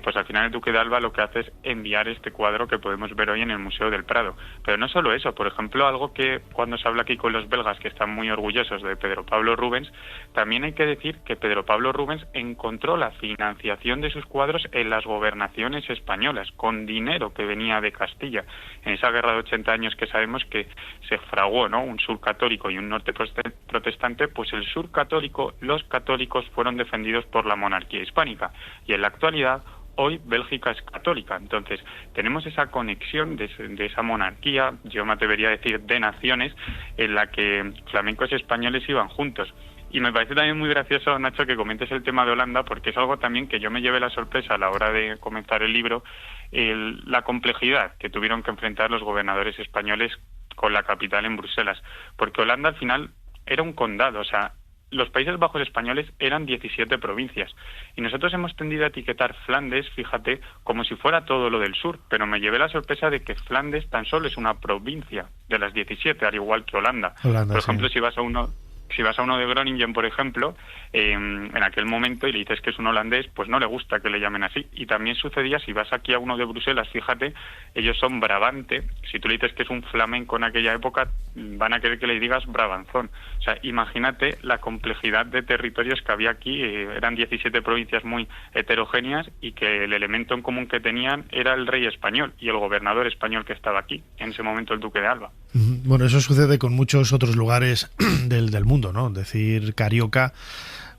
Pues al final el duque de Alba lo que hace es enviar este cuadro que podemos ver hoy en el Museo del Prado. Pero no solo eso, por ejemplo, algo que cuando se habla aquí con los belgas que están muy orgullosos de Pedro Pablo Rubens, también hay que decir que Pedro Pablo Rubens encontró la financiación de sus cuadros en las gobernaciones españolas, con dinero que venía de Castilla. En esa guerra de 80 años que sabemos que se fraguó, ¿no?, un sur católico y un norte protestante, pues el sur católico, los católicos fueron defendidos por la monarquía hispánica. Y en la actualidad, hoy Bélgica es católica. Entonces tenemos esa conexión de esa monarquía, yo me atrevería a decir de naciones, en la que flamencos y españoles iban juntos. Y me parece también muy gracioso, Nacho, que comentes el tema de Holanda, porque es algo también que yo me llevé la sorpresa a la hora de comenzar el libro, la complejidad que tuvieron que enfrentar los gobernadores españoles con la capital en Bruselas. Porque Holanda al final era un condado, o sea, los Países Bajos españoles eran 17 provincias. Y nosotros hemos tendido a etiquetar Flandes, fíjate, como si fuera todo lo del sur, pero me llevé la sorpresa de que Flandes tan solo es una provincia de las 17, al igual que Holanda. Por ejemplo, sí. Si vas a uno si vas a uno de Groningen, por ejemplo, en aquel momento y le dices que es un holandés, pues no le gusta que le llamen así. Y también sucedía si vas aquí a uno de Bruselas, fíjate, ellos son Brabante. Si tú le dices que es un flamenco en aquella época, van a querer que le digas Brabanzón. O sea, imagínate la complejidad de territorios que había aquí. Eran 17 provincias muy heterogéneas y que el elemento en común que tenían era el rey español y el gobernador español que estaba aquí, en ese momento el duque de Alba. Bueno, eso sucede con muchos otros lugares del mundo, ¿no? Decir Carioca,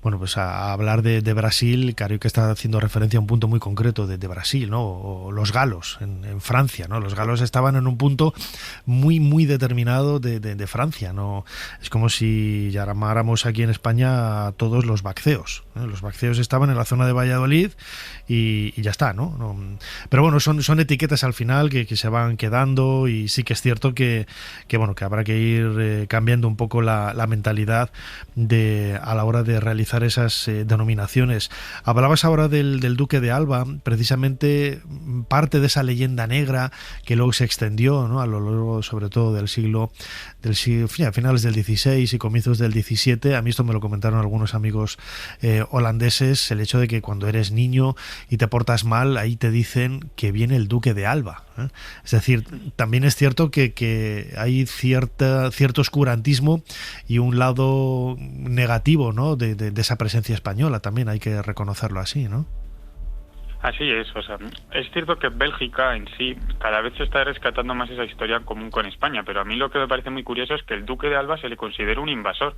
bueno, pues a hablar de Brasil, Carioca está haciendo referencia a un punto muy concreto de Brasil, ¿no? O los galos en Francia, ¿no? Los galos estaban en un punto muy determinado de Francia, ¿no? Es como si llamáramos aquí en España a todos los vacceos, ¿no? Los vacceos estaban en la zona de Valladolid y ya está, ¿no? Pero bueno, son etiquetas al final que se van quedando, y sí que es cierto que bueno, que habrá que ir cambiando un poco la mentalidad a la hora de realizar esas denominaciones. Hablabas ahora del Duque de Alba, precisamente parte de esa leyenda negra que luego se extendió, ¿no? A lo largo sobre todo del siglo a finales del XVI y comienzos del XVII. A mí esto me lo comentaron algunos amigos holandeses, el hecho de que cuando eres niño y te portas mal, ahí te dicen que viene el Duque de Alba, ¿eh? Es decir, también es cierto que hay cierto oscurantismo y un lado negativo, ¿no? de esa presencia española, también hay que reconocerlo así, ¿no? Así es, o sea, es cierto que Bélgica en sí cada vez se está rescatando más esa historia en común con España, pero a mí lo que me parece muy curioso es que el Duque de Alba se le considera un invasor.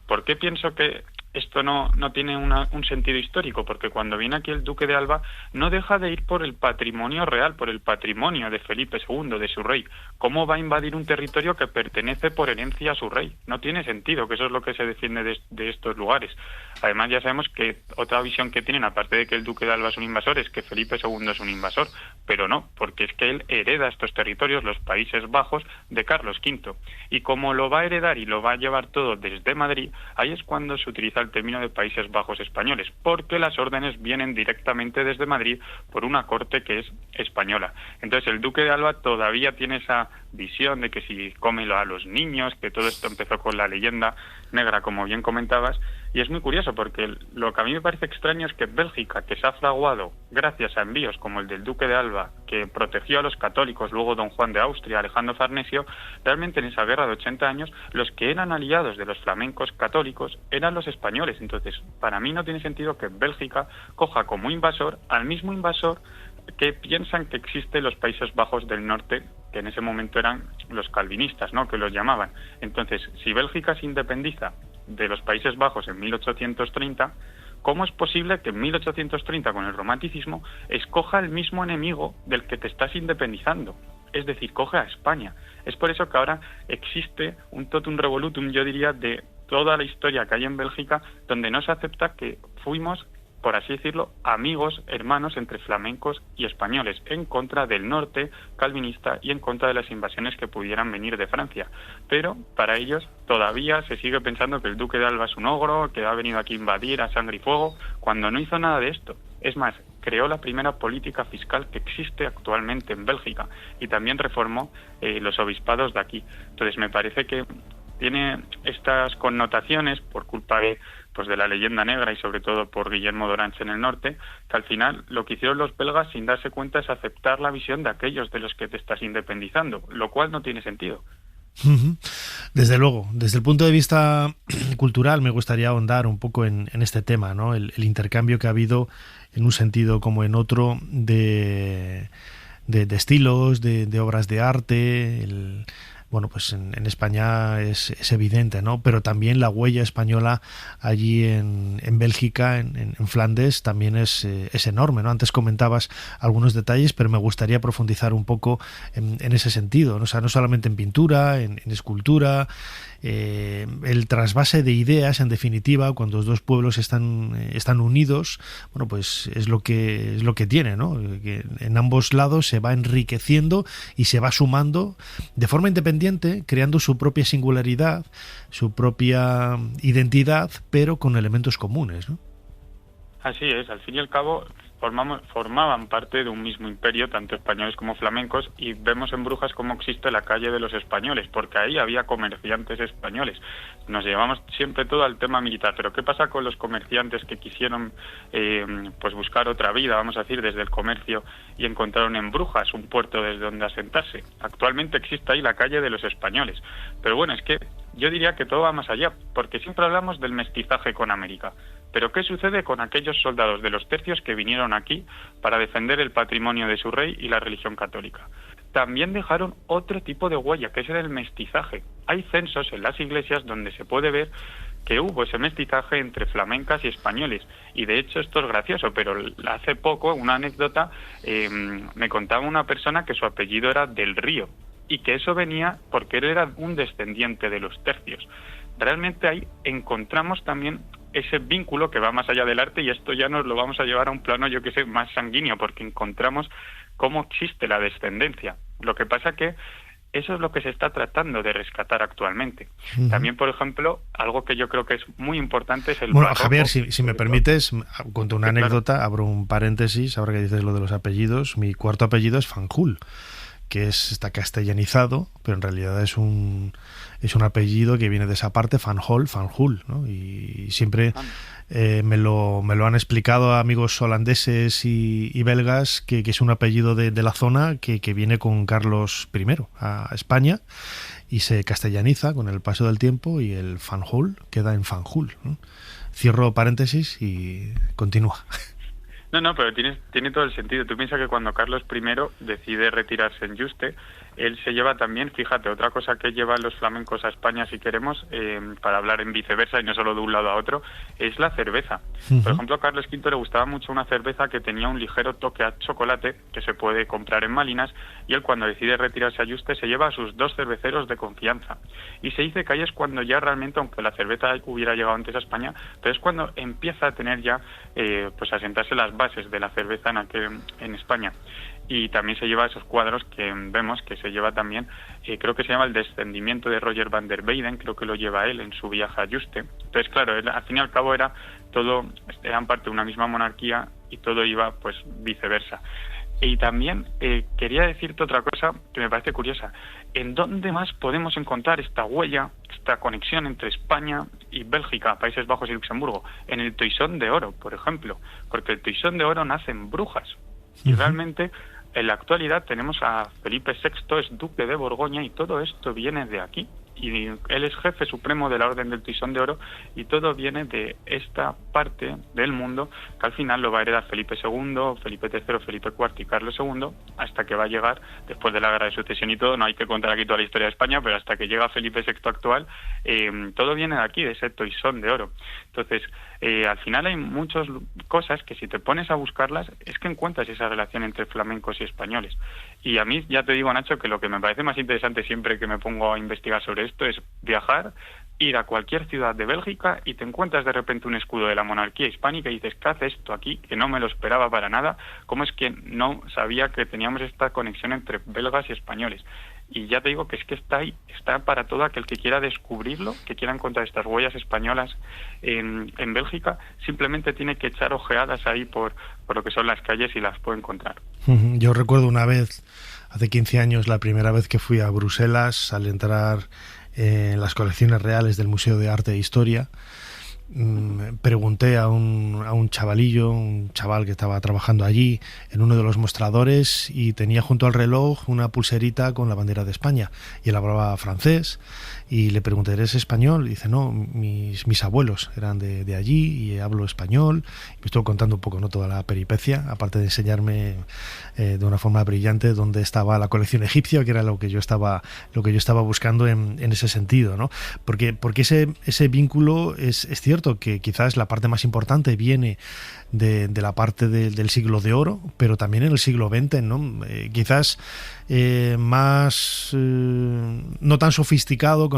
¿Por qué pienso que esto no tiene un sentido histórico? Porque cuando viene aquí el Duque de Alba no deja de ir por el patrimonio real, por el patrimonio de Felipe II, de su rey. ¿Cómo va a invadir un territorio que pertenece por herencia a su rey? No tiene sentido, que eso es lo que se defiende de estos lugares. Además ya sabemos que otra visión que tienen, aparte de que el Duque de Alba es un invasor, es que Felipe II es un invasor, pero no, porque es que él hereda estos territorios, los Países Bajos, de Carlos V. Y como lo va a heredar y lo va a llevar todo desde Madrid, ahí es cuando se utiliza el término de Países Bajos españoles, porque las órdenes vienen directamente desde Madrid por una corte que es española. Entonces el Duque de Alba todavía tiene esa visión de que si cómelo a los niños, que todo esto empezó con la leyenda negra, como bien comentabas, y es muy curioso porque lo que a mí me parece extraño es que Bélgica, que se ha fraguado gracias a envíos como el del Duque de Alba, que protegió a los católicos, luego don Juan de Austria, Alejandro Farnesio, realmente en esa guerra de 80 años, los que eran aliados de los flamencos católicos eran los españoles. Entonces, para mí no tiene sentido que Bélgica coja como invasor al mismo invasor que piensan que existe en los Países Bajos del Norte, que en ese momento eran los calvinistas, ¿no?, que los llamaban. Entonces, si Bélgica se independiza de los Países Bajos en 1830, ¿cómo es posible que en 1830, con el romanticismo, escoja el mismo enemigo del que te estás independizando? Es decir, coge a España. Es por eso que ahora existe un totum revolutum, yo diría, de toda la historia que hay en Bélgica, donde no se acepta que fuimos, por así decirlo, amigos, hermanos entre flamencos y españoles, en contra del norte calvinista y en contra de las invasiones que pudieran venir de Francia. Pero para ellos todavía se sigue pensando que el Duque de Alba es un ogro, que ha venido aquí a invadir a sangre y fuego, cuando no hizo nada de esto. Es más, creó la primera política fiscal que existe actualmente en Bélgica y también reformó los obispados de aquí. Entonces me parece que tiene estas connotaciones por culpa de la leyenda negra y sobre todo por Guillermo d'Orange en el norte, que al final lo que hicieron los belgas sin darse cuenta es aceptar la visión de aquellos de los que te estás independizando, lo cual no tiene sentido. Desde luego, desde el punto de vista cultural me gustaría ahondar un poco en este tema, ¿no? El intercambio que ha habido en un sentido como en otro de estilos, de obras de arte. Bueno, pues en España es evidente, ¿no? Pero también la huella española allí en Bélgica, en Flandes, también es enorme, ¿no? Antes comentabas algunos detalles, pero me gustaría profundizar un poco en ese sentido, ¿no? O sea, no solamente en pintura, en escultura, el trasvase de ideas, en definitiva, cuando los dos pueblos están unidos, bueno, pues es lo que tiene, ¿no? Que en ambos lados se va enriqueciendo y se va sumando de forma independiente, creando su propia singularidad, su propia identidad, pero con elementos comunes, ¿no? Así es, al fin y al cabo, formaban parte de un mismo imperio, tanto españoles como flamencos, y vemos en Brujas cómo existe la calle de los españoles, porque ahí había comerciantes españoles. Nos llevamos siempre todo al tema militar, pero ¿qué pasa con los comerciantes que quisieron pues buscar otra vida, vamos a decir, desde el comercio, y encontraron en Brujas un puerto desde donde asentarse? Actualmente existe ahí la calle de los españoles, pero bueno, es que yo diría que todo va más allá, porque siempre hablamos del mestizaje con América. Pero ¿qué sucede con aquellos soldados de los tercios que vinieron aquí para defender el patrimonio de su rey y la religión católica? También dejaron otro tipo de huella, que es el mestizaje. Hay censos en las iglesias donde se puede ver que hubo ese mestizaje entre flamencas y españoles. Y de hecho esto es gracioso, pero hace poco, una anécdota, me contaba una persona que su apellido era Del Río, y que eso venía porque él era un descendiente de los tercios. Realmente ahí encontramos también ese vínculo que va más allá del arte, y esto ya nos lo vamos a llevar a un plano, yo que sé, más sanguíneo, porque encontramos cómo existe la descendencia. Lo que pasa que eso es lo que se está tratando de rescatar actualmente. Uh-huh. También, por ejemplo, algo que yo creo que es muy importante es el barroco. Javier, si me permites, cuento una anécdota, claro. Abro un paréntesis, ahora que dices lo de los apellidos. Mi cuarto apellido es Fanjul, que está castellanizado, pero en realidad es un apellido que viene de esa parte, Fanjul, ¿no? Y siempre me lo han explicado amigos holandeses y belgas que es un apellido de la zona que viene con Carlos I a España y se castellaniza con el paso del tiempo, y el Fanjul queda en Fanjul, ¿no? Cierro paréntesis y continúa. No, pero tiene todo el sentido. Tú piensas que cuando Carlos I decide retirarse en Yuste, él se lleva también, fíjate, otra cosa que llevan los flamencos a España, si queremos, para hablar en viceversa y no solo de un lado a otro, es la cerveza. Uh-huh. Por ejemplo, a Carlos V le gustaba mucho una cerveza que tenía un ligero toque a chocolate, que se puede comprar en Malinas, y él cuando decide retirarse a Yuste se lleva a sus 2 cerveceros de confianza. Y se dice que ahí es cuando ya realmente, aunque la cerveza hubiera llegado antes a España, pero es cuando empieza a tener ya, pues a sentarse las bases de la cerveza en España. Y también se lleva esos cuadros que vemos, que se lleva también, creo que se llama El descendimiento de Roger van der Weyden, creo que lo lleva él en su viaje a Yuste. Entonces, claro, al fin y al cabo eran parte de una misma monarquía y todo iba pues viceversa. Y también quería decirte otra cosa que me parece curiosa. ¿En dónde más podemos encontrar esta huella, esta conexión entre España y Bélgica, Países Bajos y Luxemburgo? En el Toisón de Oro, por ejemplo, porque el Toisón de Oro nace en Brujas. Y realmente en la actualidad tenemos a Felipe VI, es duque de Borgoña, y todo esto viene de aquí. Y él es jefe supremo de la Orden del Toisón de Oro, y todo viene de esta parte del mundo que al final lo va a heredar Felipe II, Felipe III, Felipe IV y Carlos II, hasta que va a llegar, después de la Guerra de Sucesión y todo, no hay que contar aquí toda la historia de España, pero hasta que llega Felipe VI actual, todo viene de aquí, de ese Toisón de Oro. Entonces, al final hay muchas cosas que si te pones a buscarlas, es que encuentras esa relación entre flamencos y españoles. Y a mí, ya te digo, Nacho, que lo que me parece más interesante siempre que me pongo a investigar sobre esto es viajar, ir a cualquier ciudad de Bélgica y te encuentras de repente un escudo de la monarquía hispánica y dices, ¿qué hace esto aquí? Que no me lo esperaba para nada. ¿Cómo es que no sabía que teníamos esta conexión entre belgas y españoles? Y ya te digo que es que está ahí, está para todo aquel que quiera descubrirlo, que quiera encontrar estas huellas españolas en Bélgica, simplemente tiene que echar ojeadas ahí por lo que son las calles y las puede encontrar. Yo recuerdo una vez, hace 15 años, la primera vez que fui a Bruselas, al entrar en las colecciones reales del Museo de Arte e Historia, pregunté a un chavalillo, un chaval que estaba trabajando allí en uno de los mostradores, y tenía junto al reloj una pulserita con la bandera de España, y él hablaba francés, y le pregunté, ¿eres español? Y dice, no, mis abuelos eran de allí y hablo español. Y me estuvo contando un poco, ¿no?, toda la peripecia, aparte de enseñarme de una forma brillante dónde estaba la colección egipcia, que era lo que yo estaba buscando en ese sentido, ¿no? Porque ese vínculo es cierto que quizás la parte más importante viene de la parte del siglo de oro, pero también en el siglo XX, ¿no? Quizás más no tan sofisticado,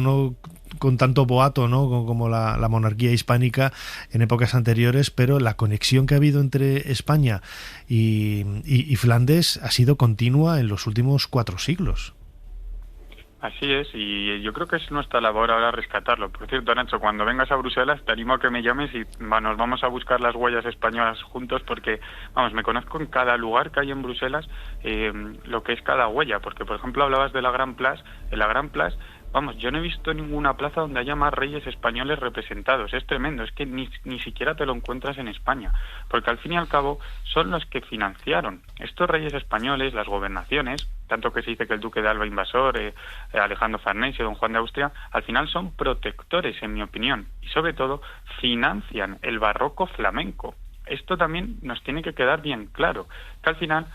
con tanto boato, ¿no?, como la monarquía hispánica en épocas anteriores, pero la conexión que ha habido entre España y Flandes ha sido continua en los últimos 4 siglos. Así es, y yo creo que es nuestra labor ahora rescatarlo. Por cierto, Nacho, cuando vengas a Bruselas te animo a que me llames y nos vamos a buscar las huellas españolas juntos, porque, vamos, me conozco en cada lugar que hay en Bruselas lo que es cada huella, porque, por ejemplo, hablabas de la Gran Place. En la Gran Place, vamos, yo no he visto ninguna plaza donde haya más reyes españoles representados. Es tremendo, es que ni siquiera te lo encuentras en España, porque al fin y al cabo son los que financiaron estos reyes españoles, las gobernaciones, tanto que se dice que el duque de Alba invasor, Alejandro Farnese, don Juan de Austria, al final son protectores, en mi opinión, y sobre todo financian el barroco flamenco. Esto también nos tiene que quedar bien claro, que al final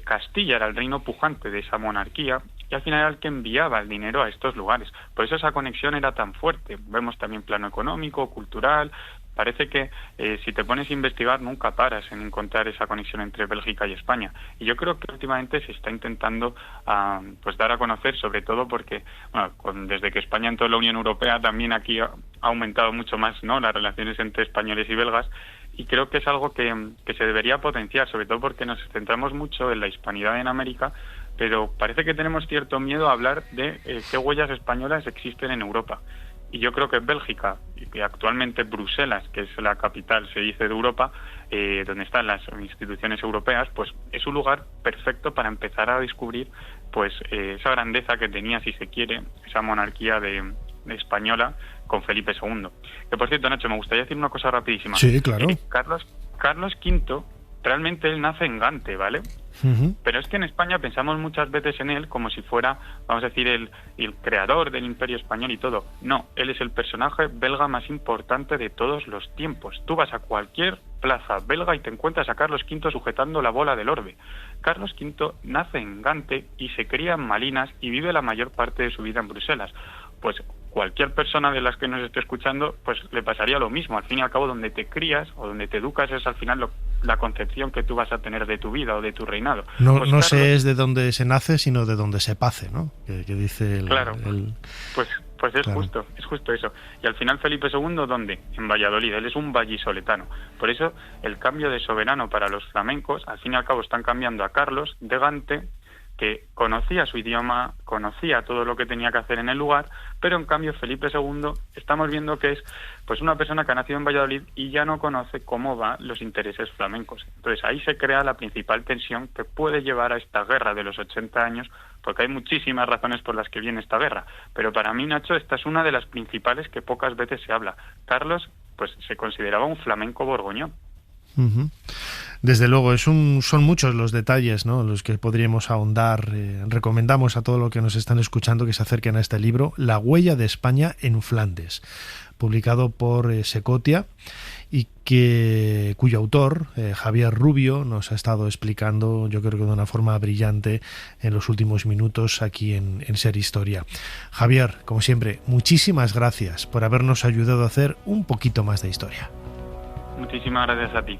Castilla era el reino pujante de esa monarquía y al final era el que enviaba el dinero a estos lugares. Por eso esa conexión era tan fuerte. Vemos también plano económico, cultural. Parece que si te pones a investigar nunca paras en encontrar esa conexión entre Bélgica y España. Y yo creo que últimamente se está intentando pues dar a conocer, sobre todo porque bueno, desde que España entró en la Unión Europea también aquí ha aumentado mucho más, ¿no?, las relaciones entre españoles y belgas. Y creo que es algo que se debería potenciar, sobre todo porque nos centramos mucho en la hispanidad en América, pero parece que tenemos cierto miedo a hablar de qué huellas españolas existen en Europa. Y yo creo que Bélgica, y que actualmente Bruselas, que es la capital, se dice, de Europa, donde están las instituciones europeas, pues es un lugar perfecto para empezar a descubrir pues esa grandeza que tenía, si se quiere, esa monarquía de española con Felipe II. Que por cierto, Nacho, me gustaría decir una cosa rapidísima. Sí, claro. Carlos V, realmente él nace en Gante, ¿vale? Uh-huh. Pero es que en España pensamos muchas veces en él como si fuera, vamos a decir, el creador del Imperio Español y todo. No, él es el personaje belga más importante de todos los tiempos. Tú vas a cualquier plaza belga y te encuentras a Carlos V sujetando la bola del orbe. Carlos V nace en Gante y se cría en Malinas y vive la mayor parte de su vida en Bruselas. Pues cualquier persona de las que nos esté escuchando, pues le pasaría lo mismo. Al fin y al cabo, donde te crías o donde te educas es al final la concepción que tú vas a tener de tu vida o de tu reinado. No, pues, no Carlos, se es de donde se nace, sino de donde se pace, ¿no? Que dice claro. Pues es claro. justo eso. Y al final Felipe II, ¿dónde? En Valladolid. Él es un vallisoletano. Por eso el cambio de soberano para los flamencos, al fin y al cabo están cambiando a Carlos de Gante, que conocía su idioma, conocía todo lo que tenía que hacer en el lugar, pero en cambio Felipe II estamos viendo que es pues una persona que ha nacido en Valladolid y ya no conoce cómo van los intereses flamencos. Entonces ahí se crea la principal tensión que puede llevar a esta guerra de los 80 años, porque hay muchísimas razones por las que viene esta guerra, pero para mí, Nacho, esta es una de las principales que pocas veces se habla. Carlos pues se consideraba un flamenco borgoñón. Uh-huh. Desde luego, son muchos los detalles, ¿no?, los que podríamos ahondar. Recomendamos a todos los que nos están escuchando que se acerquen a este libro, La huella de España en Flandes, publicado por Secotia, y cuyo autor, Javier Rubio, nos ha estado explicando, yo creo que de una forma brillante, en los últimos minutos aquí en Ser Historia. Javier, como siempre, muchísimas gracias por habernos ayudado a hacer un poquito más de historia. Muchísimas gracias a ti.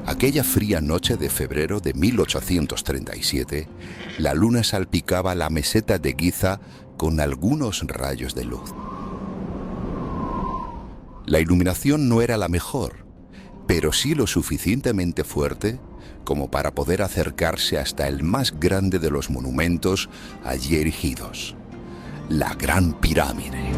Aquella fría noche de febrero de 1837, la luna salpicaba la meseta de Guiza con algunos rayos de luz. La iluminación no era la mejor, pero sí lo suficientemente fuerte como para poder acercarse hasta el más grande de los monumentos allí erigidos, la Gran Pirámide.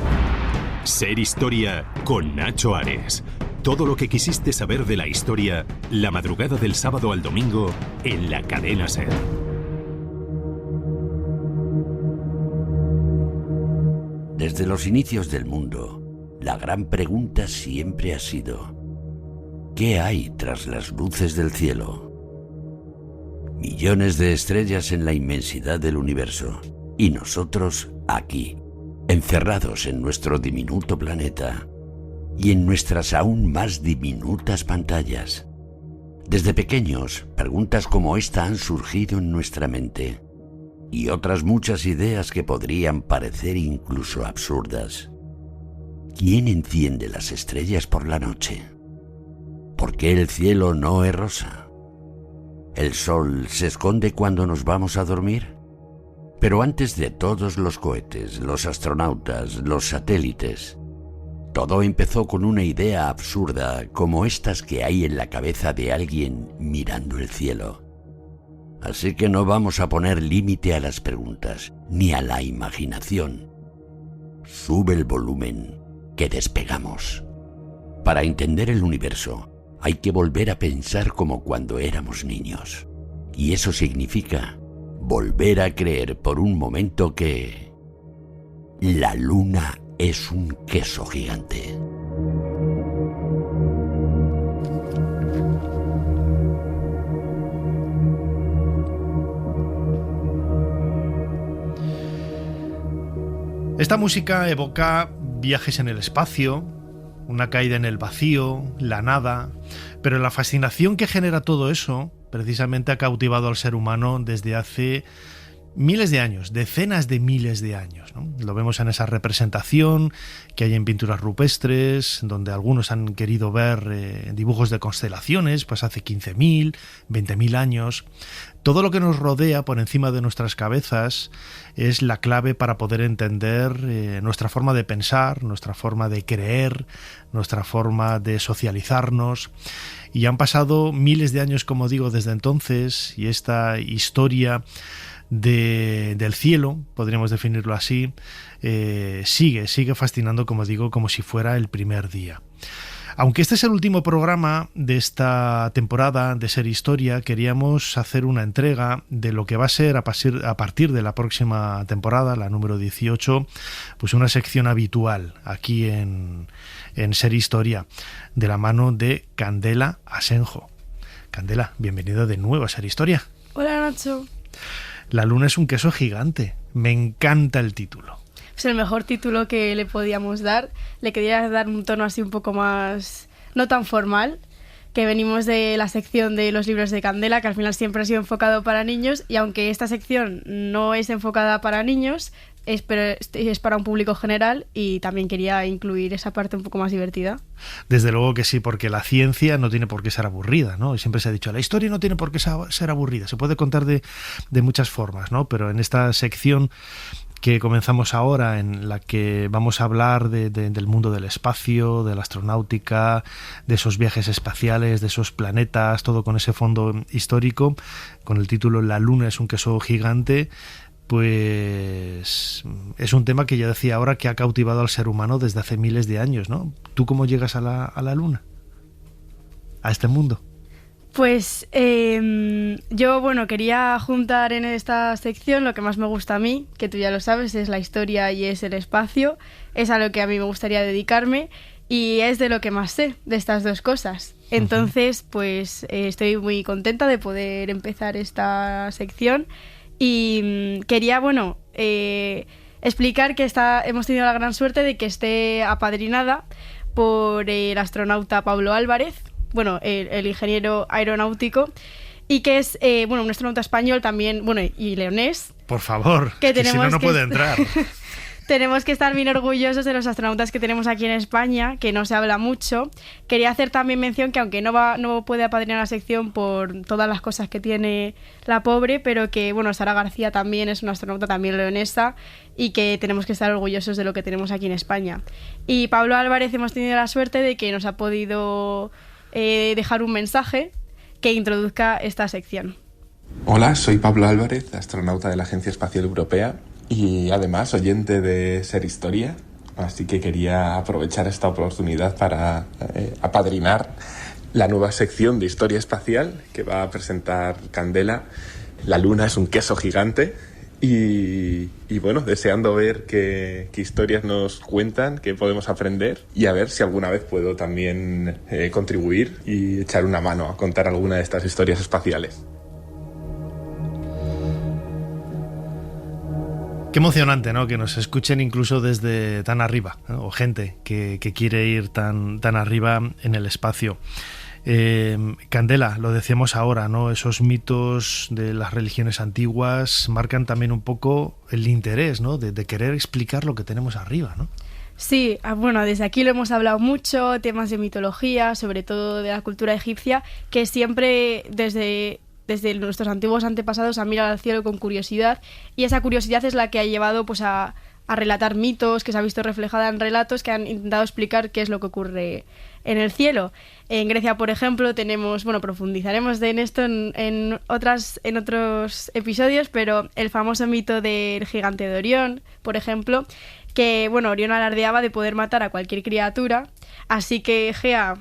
Ser Historia con Nacho Ares. Todo lo que quisiste saber de la historia, la madrugada del sábado al domingo en la cadena SER. Desde los inicios del mundo, la gran pregunta siempre ha sido: ¿qué hay tras las luces del cielo? Millones de estrellas en la inmensidad del universo, y nosotros aquí, encerrados en nuestro diminuto planeta y en nuestras aún más diminutas pantallas. Desde pequeños, preguntas como esta han surgido en nuestra mente, y otras muchas ideas que podrían parecer incluso absurdas. ¿Quién enciende las estrellas por la noche? ¿Por qué el cielo no es rosa? ¿El sol se esconde cuando nos vamos a dormir? Pero antes de todos los cohetes, los astronautas, los satélites, todo empezó con una idea absurda como estas que hay en la cabeza de alguien mirando el cielo. Así que no vamos a poner límite a las preguntas, ni a la imaginación. Sube el volumen, que despegamos. Para entender el universo, hay que volver a pensar como cuando éramos niños. Y eso significa volver a creer por un momento que la luna es un queso gigante. Esta música evoca viajes en el espacio, una caída en el vacío, la nada, pero la fascinación que genera todo eso precisamente ha cautivado al ser humano desde hace miles de años, decenas de miles de años, ¿no? Lo vemos en esa representación que hay en pinturas rupestres, donde algunos han querido ver dibujos de constelaciones, pues hace 15.000, 20.000 años. Todo lo que nos rodea por encima de nuestras cabezas es la clave para poder entender nuestra forma de pensar, nuestra forma de creer, nuestra forma de socializarnos. Y han pasado miles de años, como digo, desde entonces, y esta historia del cielo, podríamos definirlo así, sigue fascinando, como digo, como si fuera el primer día. Aunque este es el último programa de esta temporada de Ser Historia, queríamos hacer una entrega de lo que va a ser a partir de la próxima temporada, la número 18, pues una sección habitual aquí en Ser Historia, de la mano de Candela Asenjo. Candela, bienvenida de nuevo a Ser Historia. Hola, Nacho. La luna es un queso gigante. Me encanta el título. Es el mejor título que le podíamos dar. Le quería dar un tono así un poco más, no tan formal, que venimos de la sección de los libros de Candela, que al final siempre ha sido enfocado para niños, y aunque esta sección no es enfocada para niños, es para un público general, y también quería incluir esa parte un poco más divertida. Desde luego que sí, porque la ciencia no tiene por qué ser aburrida, ¿no? Y siempre se ha dicho, la historia no tiene por qué ser aburrida, se puede contar de muchas formas, ¿no? Pero en esta sección que comenzamos ahora, en la que vamos a hablar del mundo del espacio, de la astronáutica, de esos viajes espaciales, de esos planetas, todo con ese fondo histórico, con el título La luna es un queso gigante, pues es un tema que ya decía ahora que ha cautivado al ser humano desde hace miles de años, ¿no? ¿Tú cómo llegas a la luna? A este mundo. Pues yo, quería juntar en esta sección lo que más me gusta a mí, que tú ya lo sabes, es la historia y es el espacio. Es a lo que a mí me gustaría dedicarme y es de lo que más sé, de estas dos cosas. Entonces, pues estoy muy contenta de poder empezar esta sección y quería, explicar que hemos tenido la gran suerte de que esté apadrinada por el astronauta Pablo Álvarez, el ingeniero aeronáutico, y que es un astronauta español también, y leonés. Por favor, que si no puede entrar. Tenemos que estar bien orgullosos de los astronautas que tenemos aquí en España, que no se habla mucho. Quería hacer también mención que aunque no puede apadrinar la sección por todas las cosas que tiene la pobre, pero que Sara García también es una astronauta también leonesa y que tenemos que estar orgullosos de lo que tenemos aquí en España. Y Pablo Álvarez hemos tenido la suerte de que nos ha podido dejar un mensaje que introduzca esta sección. Hola, soy Pablo Álvarez, astronauta de la Agencia Espacial Europea y además oyente de Ser Historia, así que quería aprovechar esta oportunidad para apadrinar la nueva sección de Historia Espacial que va a presentar Candela. La luna es un queso gigante. Y deseando ver qué historias nos cuentan, qué podemos aprender y a ver si alguna vez puedo también contribuir y echar una mano a contar alguna de estas historias espaciales. Qué emocionante, ¿no? Que nos escuchen incluso desde tan arriba, ¿no? O gente que quiere ir tan arriba en el espacio. Candela, lo decíamos ahora, ¿no? Esos mitos de las religiones antiguas marcan también un poco el interés, ¿no? De querer explicar lo que tenemos arriba, ¿no? Sí, desde aquí lo hemos hablado mucho, temas de mitología, sobre todo de la cultura egipcia, que siempre desde desde nuestros antiguos antepasados han mirado al cielo con curiosidad, y esa curiosidad es la que ha llevado pues a relatar mitos, que se ha visto reflejada en relatos que han intentado explicar qué es lo que ocurre en el cielo. En Grecia, por ejemplo, tenemos, bueno, profundizaremos en esto en otros episodios, pero el famoso mito del gigante de Orión, por ejemplo, que, bueno, Orión alardeaba de poder matar a cualquier criatura, así que Gea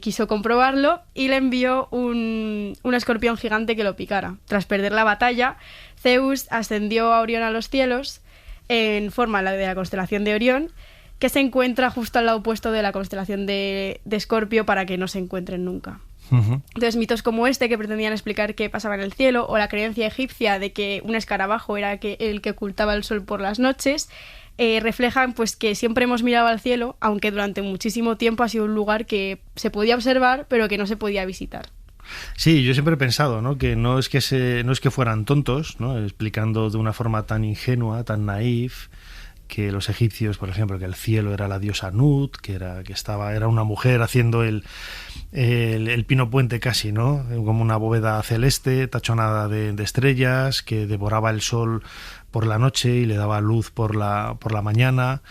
quiso comprobarlo y le envió un escorpión gigante que lo picara. Tras perder la batalla, Zeus ascendió a Orión a los cielos en forma de la constelación de Orión, que se encuentra justo al lado opuesto de la constelación de Escorpio, para que no se encuentren nunca. Entonces, mitos como este, que pretendían explicar qué pasaba en el cielo, o la creencia egipcia de que un escarabajo era el que ocultaba el sol por las noches, reflejan pues que siempre hemos mirado al cielo, aunque durante muchísimo tiempo ha sido un lugar que se podía observar, pero que no se podía visitar. Sí, yo siempre he pensado, ¿no?, que no es que fueran tontos, ¿no?, explicando de una forma tan ingenua, tan naif, que los egipcios, por ejemplo, que el cielo era la diosa Nut, que era una mujer haciendo el pino puente casi, ¿no?, como una bóveda celeste tachonada de estrellas, que devoraba el sol por la noche y le daba luz por la mañana.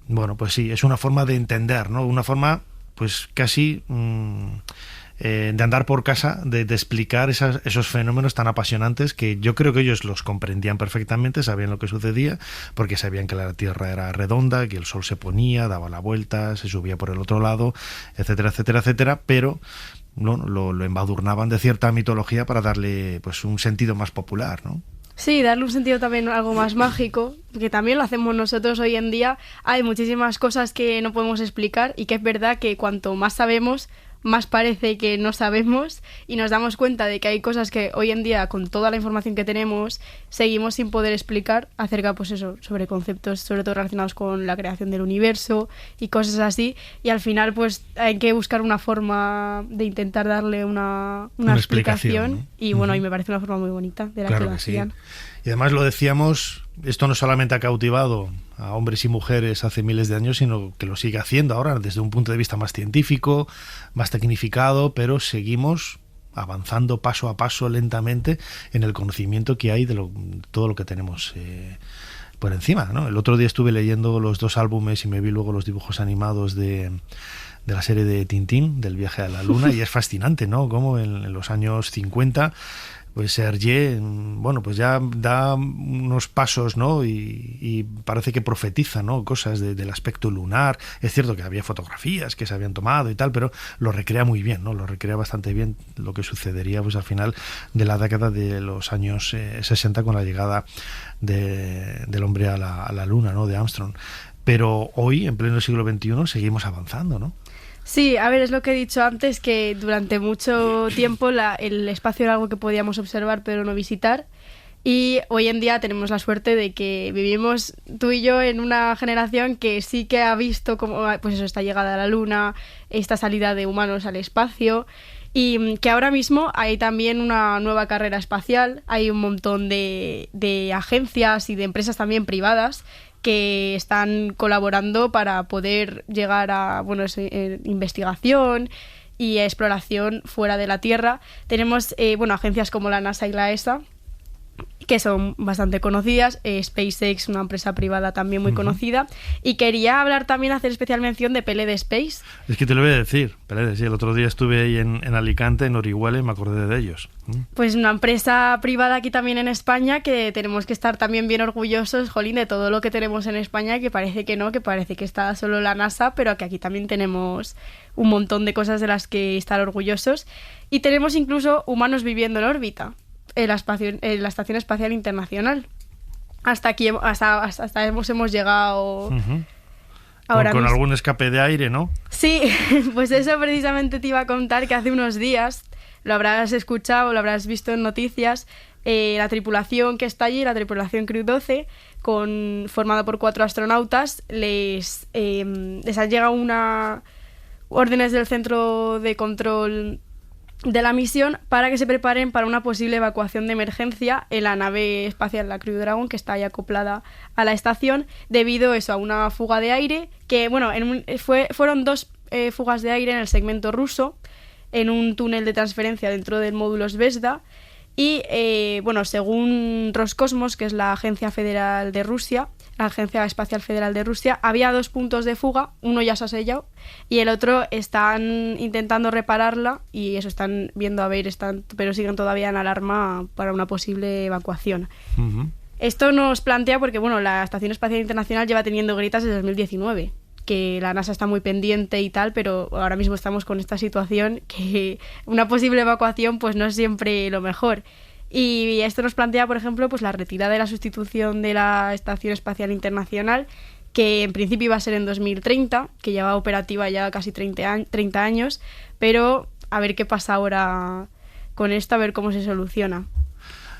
Bueno, pues sí, es una forma de entender, ¿no?, una forma pues casi de andar por casa, de explicar esos fenómenos tan apasionantes, que yo creo que ellos los comprendían perfectamente, sabían lo que sucedía, porque sabían que la Tierra era redonda, que el Sol se ponía, daba la vuelta, se subía por el otro lado, etcétera, etcétera, etcétera, pero no lo embadurnaban de cierta mitología para darle pues un sentido más popular, ¿no? Sí, darle un sentido también algo más mágico, que también lo hacemos nosotros hoy en día. Hay muchísimas cosas que no podemos explicar, y que es verdad que cuanto más sabemos, más parece que no sabemos, y nos damos cuenta de que hay cosas que hoy en día, con toda la información que tenemos, seguimos sin poder explicar acerca, pues eso, sobre conceptos sobre todo relacionados con la creación del universo y cosas así, y al final pues hay que buscar una forma de intentar darle una explicación, ¿no? Y bueno, y me parece una forma muy bonita de la claro que lo hacían. Sí. Y además lo decíamos, esto no solamente ha cautivado a hombres y mujeres hace miles de años, sino que lo sigue haciendo ahora desde un punto de vista más científico, más tecnificado, pero seguimos avanzando paso a paso, lentamente, en el conocimiento que hay de todo lo que tenemos por encima, ¿no? El otro día estuve leyendo los 2 álbumes y me vi luego los dibujos animados de la serie de Tintín, del viaje a la luna, y es fascinante, ¿no?, cómo en los años 50... pues Hergé, bueno, pues ya da unos pasos, ¿no?, y parece que profetiza, ¿no?, cosas del aspecto lunar. Es cierto que había fotografías que se habían tomado y tal, pero lo recrea muy bien, ¿no?, lo recrea bastante bien lo que sucedería pues al final de la década de los años 60 con la llegada del hombre a la luna, ¿no?, de Armstrong. Pero hoy, en pleno siglo XXI, seguimos avanzando, ¿no? Sí, a ver, es lo que he dicho antes, que durante mucho tiempo el espacio era algo que podíamos observar pero no visitar, y hoy en día tenemos la suerte de que vivimos tú y yo en una generación que sí que ha visto como, pues eso, esta llegada a la luna, esta salida de humanos al espacio, y que ahora mismo hay también una nueva carrera espacial, hay un montón de agencias y de empresas también privadas que están colaborando para poder llegar a investigación y exploración fuera de la Tierra. Tenemos agencias como la NASA y la ESA, que son bastante conocidas, SpaceX, una empresa privada también muy conocida, y quería hablar también, hacer especial mención de Peled Space. Es que te lo voy a decir, Peled, sí, el otro día estuve ahí en Alicante, en Orihuela, y me acordé de ellos. Pues una empresa privada aquí también en España, que tenemos que estar también bien orgullosos, jolín, de todo lo que tenemos en España, que parece que no, que parece que está solo la NASA, pero que aquí también tenemos un montón de cosas de las que estar orgullosos, y tenemos incluso humanos viviendo en órbita en la Estación Espacial Internacional. Hasta aquí hemos llegado. Ahora con algún escape de aire, ¿no? Sí, pues eso precisamente te iba a contar, que hace unos días, lo habrás escuchado, lo habrás visto en noticias, la tripulación que está allí, la tripulación Crew 12, formada por 4 astronautas, les han llegado órdenes del centro de control de la misión para que se preparen para una posible evacuación de emergencia en la nave espacial, la Crew Dragon, que está ahí acoplada a la estación, debido a una fuga de aire, que fueron 2 fugas de aire en el segmento ruso, en un túnel de transferencia dentro del módulo Zvezda, Y bueno, según Roscosmos, que es la Agencia Federal de Rusia, la Agencia Espacial Federal de Rusia, había 2 puntos de fuga, uno ya se ha sellado y el otro están intentando repararla y eso están viendo a ver, pero siguen todavía en alarma para una posible evacuación. Uh-huh. Esto nos plantea porque bueno, la Estación Espacial Internacional lleva teniendo grietas desde 2019, que la NASA está muy pendiente y tal, pero ahora mismo estamos con esta situación que una posible evacuación pues no es siempre lo mejor. Y esto nos plantea, por ejemplo, pues la retirada de la sustitución de la Estación Espacial Internacional, que en principio iba a ser en 2030, que lleva operativa ya casi 30 años, pero a ver qué pasa ahora con esto, a ver cómo se soluciona.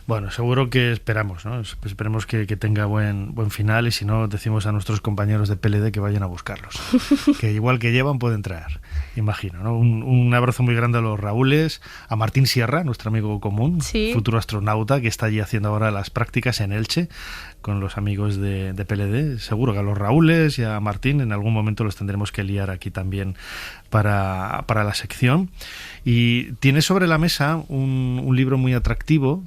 Bueno, seguro que esperamos, ¿no? Esperemos que tenga buen final y si no, decimos a nuestros compañeros de PLD que vayan a buscarlos. Que igual que llevan, pueden traer, imagino, ¿no? Un abrazo muy grande a los Raúles, a Martín Sierra, nuestro amigo común, sí, futuro astronauta, que está allí haciendo ahora las prácticas en Elche con los amigos de PLD. Seguro que a los Raúles y a Martín en algún momento los tendremos que liar aquí también para la sección. Y tiene sobre la mesa un libro muy atractivo,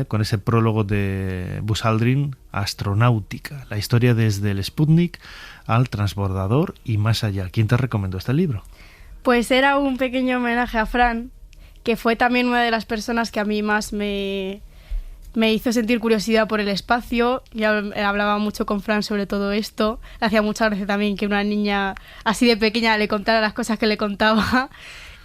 con ese prólogo de Buzz Aldrin, Astronáutica, la historia desde el Sputnik al transbordador y más allá. ¿Quién te recomendó este libro? Pues era un pequeño homenaje a Fran, que fue también una de las personas que a mí más me hizo sentir curiosidad por el espacio. Ya hablaba mucho con Fran sobre todo esto. Le hacía mucha gracia también que una niña así de pequeña le contara las cosas que le contaba.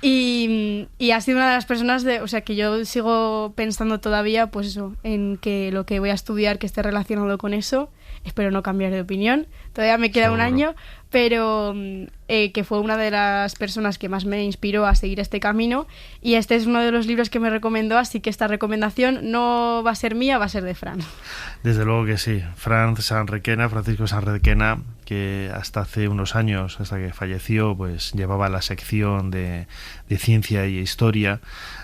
Y ha sido una de las personas que yo sigo pensando todavía, pues eso, en que lo que voy a estudiar que esté relacionado con eso. Espero no cambiar de opinión. Todavía me queda un año, pero que fue una de las personas que más me inspiró a seguir este camino. Y este es uno de los libros que me recomendó, así que esta recomendación no va a ser mía, va a ser de Fran. Desde luego que sí. Francisco Sanrequena, que hasta hace unos años, hasta que falleció, pues llevaba la sección de ciencia y historia.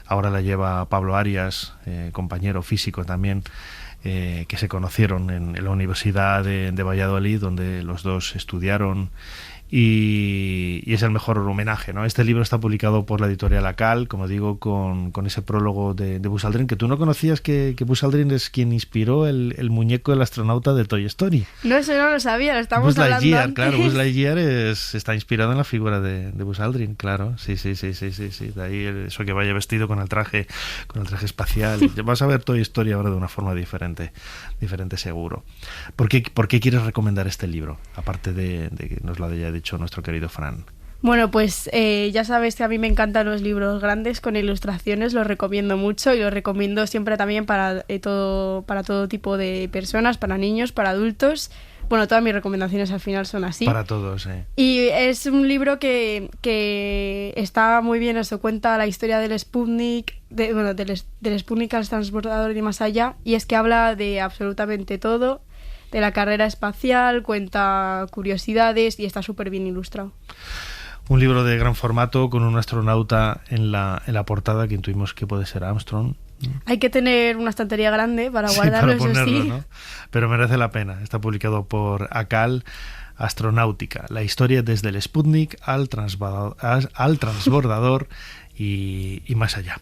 Ahora la lleva Pablo Arias, compañero físico también, que se conocieron en la Universidad de Valladolid, donde los dos estudiaron, y es el mejor homenaje, ¿no? Este libro está publicado por la editorial Acal, como digo, con ese prólogo de Buzz Aldrin, que tú no conocías que Buzz Aldrin es quien inspiró el muñeco del astronauta de Toy Story. No, eso no lo sabía, lo estamos Buzz hablando Lightyear, antes. claro, Buzz Lightyear está inspirado en la figura de Buzz Aldrin, claro, sí, de ahí eso que vaya vestido con el traje espacial. Vas a ver Toy Story ahora de una forma diferente seguro. ¿Por qué quieres recomendar este libro? Aparte de que nos lo haya dicho nuestro querido Fran. Bueno, pues ya sabes que a mí me encantan los libros grandes con ilustraciones, los recomiendo mucho y los recomiendo siempre también para todo tipo de personas, para niños, para adultos. Bueno, todas mis recomendaciones al final son así. Para todos, Y es un libro que está muy bien, eso cuenta la historia del Sputnik, del Sputnik al transbordador y más allá, y es que habla de absolutamente todo, de la carrera espacial, cuenta curiosidades y está súper bien ilustrado. Un libro de gran formato con un astronauta en la portada que intuimos que puede ser Armstrong. Hay que tener una estantería grande para guardarlo, para ponerlo, eso sí. ¿no? Pero merece la pena. Está publicado por Acal, Astronáutica, la historia desde el Sputnik al transbordador y más allá.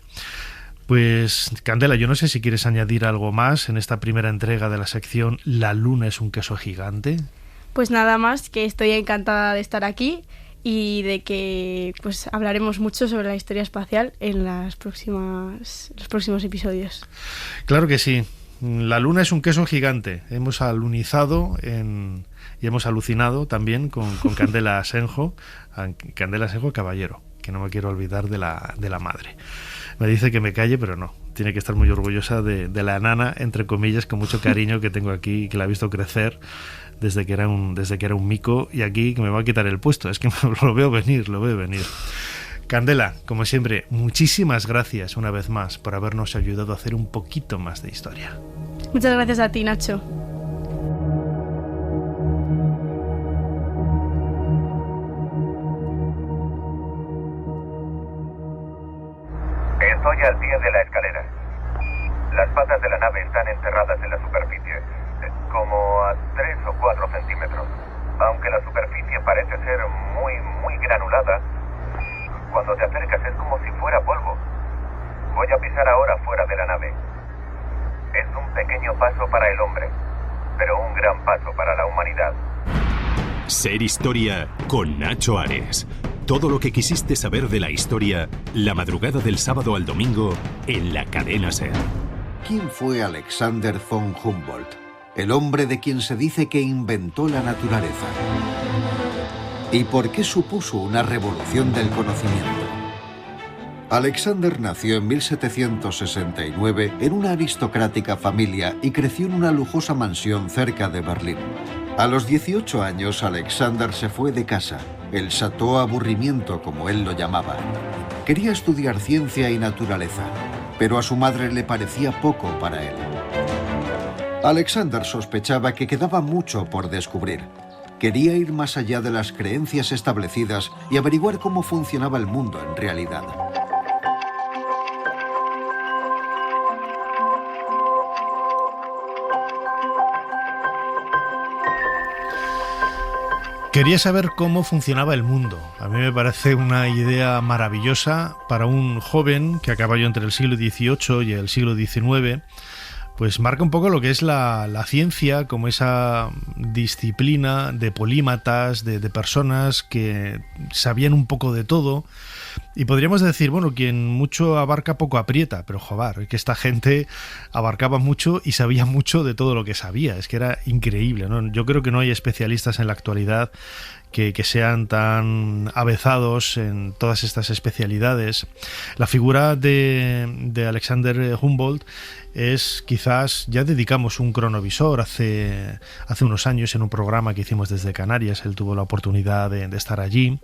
Pues, Candela, yo no sé si quieres añadir algo más en esta primera entrega de la sección La Luna es un queso gigante. Pues nada más, que estoy encantada de estar aquí y de que pues hablaremos mucho sobre la historia espacial en los próximos episodios. Claro que sí. La Luna es un queso gigante. Hemos alunizado y hemos alucinado también con Candela Asenjo Caballero, que no me quiero olvidar de la madre. Me dice que me calle, pero no. Tiene que estar muy orgullosa de la nana, entre comillas, con mucho cariño que tengo aquí, que la he visto crecer desde que era un mico, y aquí que me va a quitar el puesto. Es que lo veo venir. Candela, como siempre, muchísimas gracias una vez más por habernos ayudado a hacer un poquito más de historia. Muchas gracias a ti, Nacho. Estoy al pie de la escalera. Las patas de la nave están enterradas en la superficie, como a 3 o 4 centímetros. Aunque la superficie parece ser muy granulada, cuando te acercas es como si fuera polvo. Voy a pisar ahora fuera de la nave. pequeño paso para el hombre, pero un gran paso para la humanidad. Ser Historia con Nacho Ares. Todo lo que quisiste saber de la historia, la madrugada del sábado al domingo en la cadena SER. ¿Quién fue Alexander von Humboldt? El hombre de quien se dice que inventó la naturaleza. ¿Y por qué supuso una revolución del conocimiento? Alexander nació en 1769 en una aristocrática familia y creció en una lujosa mansión cerca de Berlín. A los 18 años, Alexander se fue de casa, el Chateau Aburrimiento, como él lo llamaba. Quería estudiar ciencia y naturaleza, pero a su madre le parecía poco para él. Alexander sospechaba que quedaba mucho por descubrir. Quería ir más allá de las creencias establecidas y averiguar cómo funcionaba el mundo en realidad. Quería saber cómo funcionaba el mundo. A mí me parece una idea maravillosa para un joven que a caballo entre el siglo XVIII y el siglo XIX, pues marca un poco lo que es la ciencia como esa disciplina de polímatas, de personas que sabían un poco de todo. Y podríamos decir, bueno, quien mucho abarca poco aprieta, pero joder, que esta gente abarcaba mucho y sabía mucho de todo lo que sabía. Es que era increíble, ¿no? Yo creo que no hay especialistas en la actualidad que sean tan avezados en todas estas especialidades. La figura de Alexander Humboldt es quizás, ya dedicamos un cronovisor hace unos años en un programa que hicimos desde Canarias. Él tuvo la oportunidad de estar allí.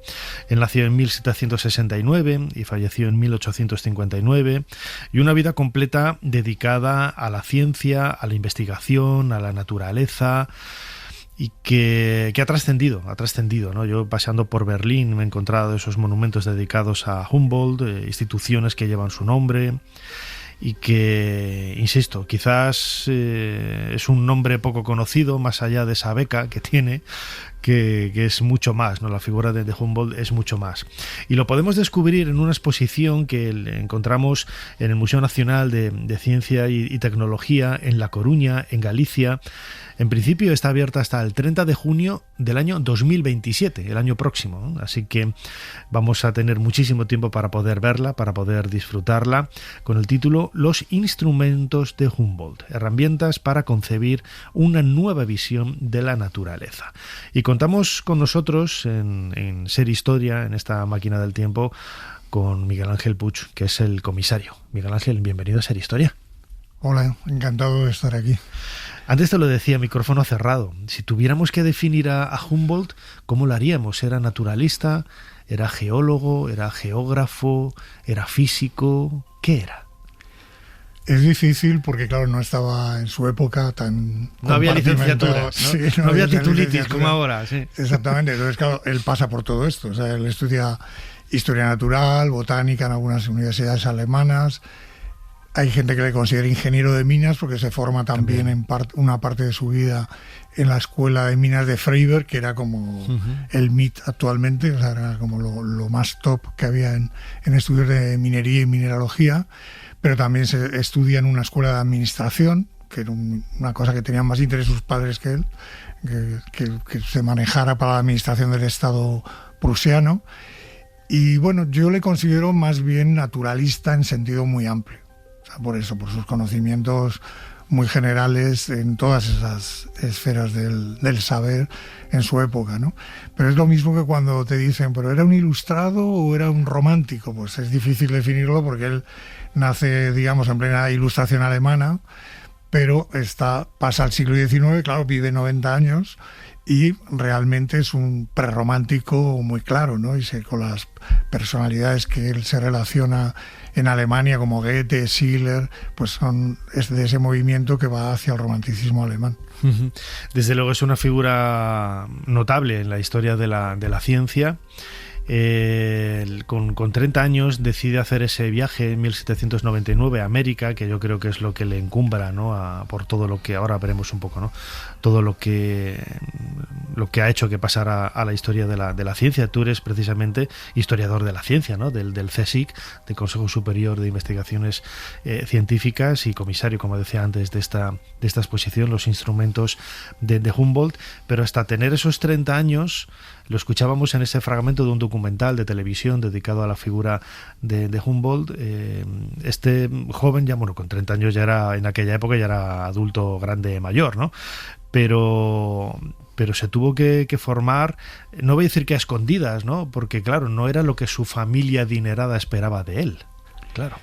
Él nació en 1769 y falleció en 1859, y una vida completa dedicada a la ciencia, a la investigación, a la naturaleza, y que ha trascendido, ¿no? Yo paseando por Berlín me he encontrado esos monumentos dedicados a Humboldt, instituciones que llevan su nombre, y que, insisto, quizás es un nombre poco conocido, más allá de esa beca que tiene, que es mucho más, ¿no? La figura de Humboldt es mucho más. Y lo podemos descubrir en una exposición que encontramos en el Museo Nacional de Ciencia y Tecnología en La Coruña, en Galicia. En principio está abierta hasta el 30 de junio del año 2027, el año próximo, ¿no? Así que vamos a tener muchísimo tiempo para poder verla, para poder disfrutarla, con el título Los instrumentos de Humboldt, herramientas para concebir una nueva visión de la naturaleza. Y contamos con nosotros en Ser Historia, en esta máquina del tiempo, con Miguel Ángel Puig, que es el comisario. Miguel Ángel, bienvenido a Ser Historia. Hola, encantado de estar aquí. Antes te lo decía, micrófono cerrado. Si tuviéramos que definir a Humboldt, ¿cómo lo haríamos? ¿Era naturalista? ¿Era geólogo? ¿Era geógrafo? ¿Era físico? ¿Qué era? Es difícil porque, claro, no estaba en su época tan... No había licenciatura, ¿no? Sí, no había titulitis como ahora, sí. Exactamente, entonces, claro, él pasa por todo esto. O sea, él estudia historia natural, botánica en algunas universidades alemanas. Hay gente que le considera ingeniero de minas porque se forma también en una parte de su vida en la escuela de minas de Freiberg, que era como el MIT actualmente, o sea, era como lo más top que había en estudios de minería y mineralogía, pero también se estudia en una escuela de administración, que era una cosa que tenían más interés sus padres que él, que se manejara para la administración del Estado prusiano. Y bueno, yo le considero más bien naturalista en sentido muy amplio. Por eso, por sus conocimientos muy generales en todas esas esferas del saber en su época, ¿no? Pero es lo mismo que cuando te dicen, ¿pero era un ilustrado o era un romántico? Pues es difícil definirlo porque él nace, digamos, en plena ilustración alemana, pero pasa al siglo XIX, claro, vive 90 años y realmente es un prerromántico muy claro, ¿no? Y con las personalidades que él se relaciona en Alemania, como Goethe, Schiller, pues es de ese movimiento que va hacia el romanticismo alemán. Desde luego es una figura notable en la historia de la ciencia. Con 30 años decide hacer ese viaje en 1799 a América, que yo creo que es lo que le encumbra, ¿no? Por todo lo que ahora veremos un poco, ¿no? Todo lo que lo que ha hecho que pasara a la historia de la ciencia. Tú eres precisamente historiador de la ciencia, ¿no? Del CSIC, del Consejo Superior de Investigaciones Científicas, y comisario, como decía antes, de esta exposición, Los instrumentos de Humboldt. Pero hasta tener esos 30 años, lo escuchábamos en ese fragmento de un documental de televisión dedicado a la figura de Humboldt. Este joven, ya bueno, con 30 años ya era, en aquella época ya era adulto grande mayor, ¿no? Pero se tuvo que formar, no voy a decir que a escondidas, ¿no? Porque claro, no era lo que su familia adinerada esperaba de él. Claro.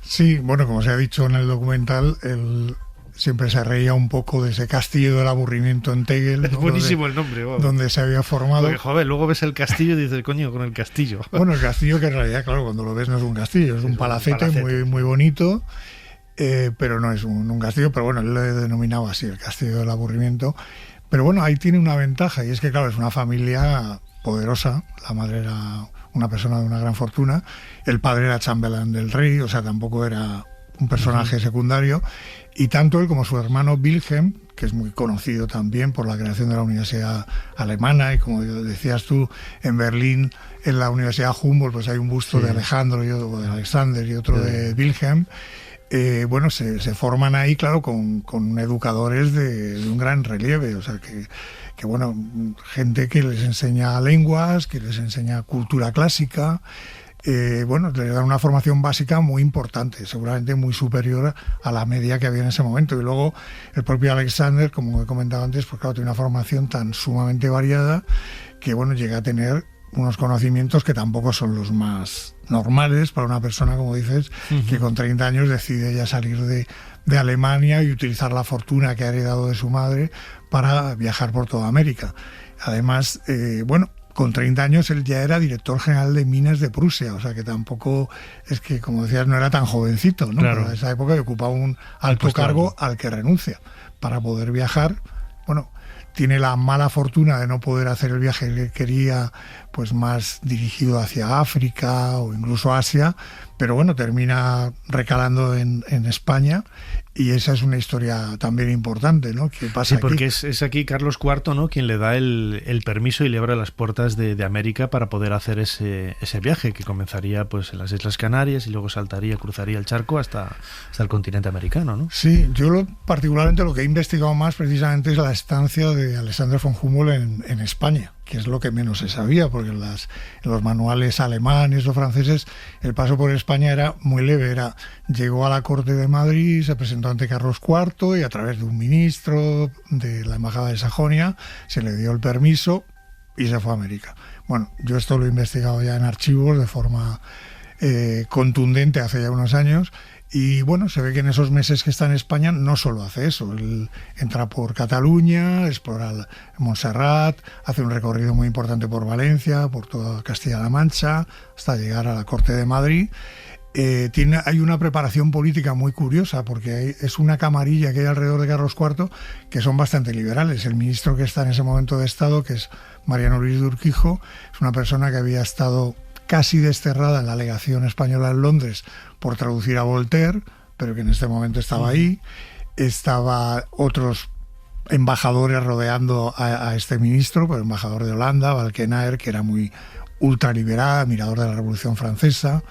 Sí, bueno, como se ha dicho en el documental, él siempre se reía un poco de ese castillo del aburrimiento en Tegel. Es buenísimo el nombre. Wow. Donde se había formado. Porque, joder, luego ves el castillo y dices, coño, con el castillo. Bueno, el castillo, que en realidad, claro, cuando lo ves no es un castillo, es un palacete. Muy, muy bonito, pero no es un castillo. Pero bueno, él le denominaba así, el castillo del aburrimiento. Pero bueno, ahí tiene una ventaja, y es que, claro, es una familia poderosa. La madre era una persona de una gran fortuna, el padre era chambelán del rey, o sea, tampoco era un personaje secundario, y tanto él como su hermano Wilhelm, que es muy conocido también por la creación de la Universidad Alemana, y como decías tú, en Berlín, en la Universidad Humboldt, pues hay un busto de Alejandro, o de Alexander, y otro de Wilhelm. Bueno, se forman ahí, claro, con educadores de un gran relieve, o sea, que bueno, gente que les enseña lenguas, que les enseña cultura clásica. Bueno, le dan una formación básica muy importante, seguramente muy superior a la media que había en ese momento. Y luego el propio Alexander, como he comentado antes, pues claro, tiene una formación tan sumamente variada que, bueno, llega a tener unos conocimientos que tampoco son los más normales para una persona, como dices, que con 30 años decide ya salir de Alemania y utilizar la fortuna que ha heredado de su madre para viajar por toda América. Además, bueno, con 30 años él ya era director general de minas de Prusia, o sea que tampoco es que, como decías, no era tan jovencito, ¿no? Claro. Pero en esa época ocupaba un alto cargo al que renuncia para poder viajar. Bueno, tiene la mala fortuna de no poder hacer el viaje que quería, pues más dirigido hacia África o incluso Asia, pero bueno, termina recalando en España. Y esa es una historia también importante, ¿no? Que pasa sí, porque aquí. Es aquí Carlos IV, ¿no?, quien le da el permiso y le abre las puertas de América para poder hacer ese viaje, que comenzaría pues en las Islas Canarias y luego cruzaría el charco hasta el continente americano, ¿no? Sí, yo particularmente lo que he investigado más precisamente es la estancia de Alexander von Humboldt en España, que es lo que menos se sabía, porque en los manuales alemanes o franceses el paso por España era muy leve. Llegó a la corte de Madrid, se presentó ante Carlos IV y a través de un ministro de la embajada de Sajonia se le dio el permiso y se fue a América. Bueno, yo esto lo he investigado ya en archivos de forma contundente hace ya unos años. Y bueno, se ve que en esos meses que está en España no solo hace eso, él entra por Cataluña, explora Montserrat, hace un recorrido muy importante por Valencia, por toda Castilla-La Mancha, hasta llegar a la Corte de Madrid. Hay una preparación política muy curiosa, porque es una camarilla que hay alrededor de Carlos IV que son bastante liberales. El ministro que está en ese momento de Estado, que es Mariano Luis de Urquijo, es una persona que había estado casi desterrada en la legación española en Londres por traducir a Voltaire, pero que en este momento estaba ahí. Estaba otros embajadores rodeando a este ministro, pues el embajador de Holanda, Valkenaer, que era muy ultraliberal, admirador de la Revolución Francesa.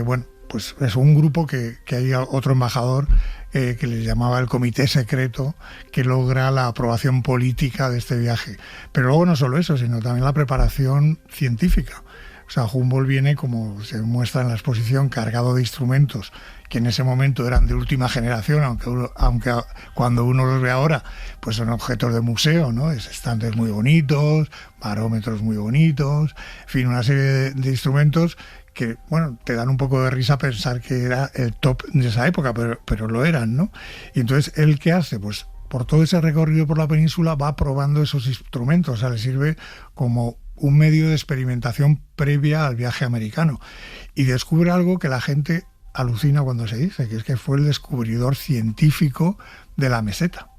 Bueno, pues es un grupo que hay otro embajador que les llamaba el Comité Secreto, que logra la aprobación política de este viaje. Pero luego no solo eso, sino también la preparación científica. O sea, Humboldt viene, como se muestra en la exposición, cargado de instrumentos que en ese momento eran de última generación, aunque cuando uno los ve ahora, pues son objetos de museo, ¿no? Estantes muy bonitos, barómetros muy bonitos, en fin, una serie de instrumentos que, bueno, te dan un poco de risa pensar que era el top de esa época, pero lo eran, ¿no? Y entonces, ¿él qué hace? Pues por todo ese recorrido por la península va probando esos instrumentos, o sea, le sirve como un medio de experimentación previa al viaje americano, y descubre algo que la gente alucina cuando se dice, que es que fue el descubridor científico de la meseta.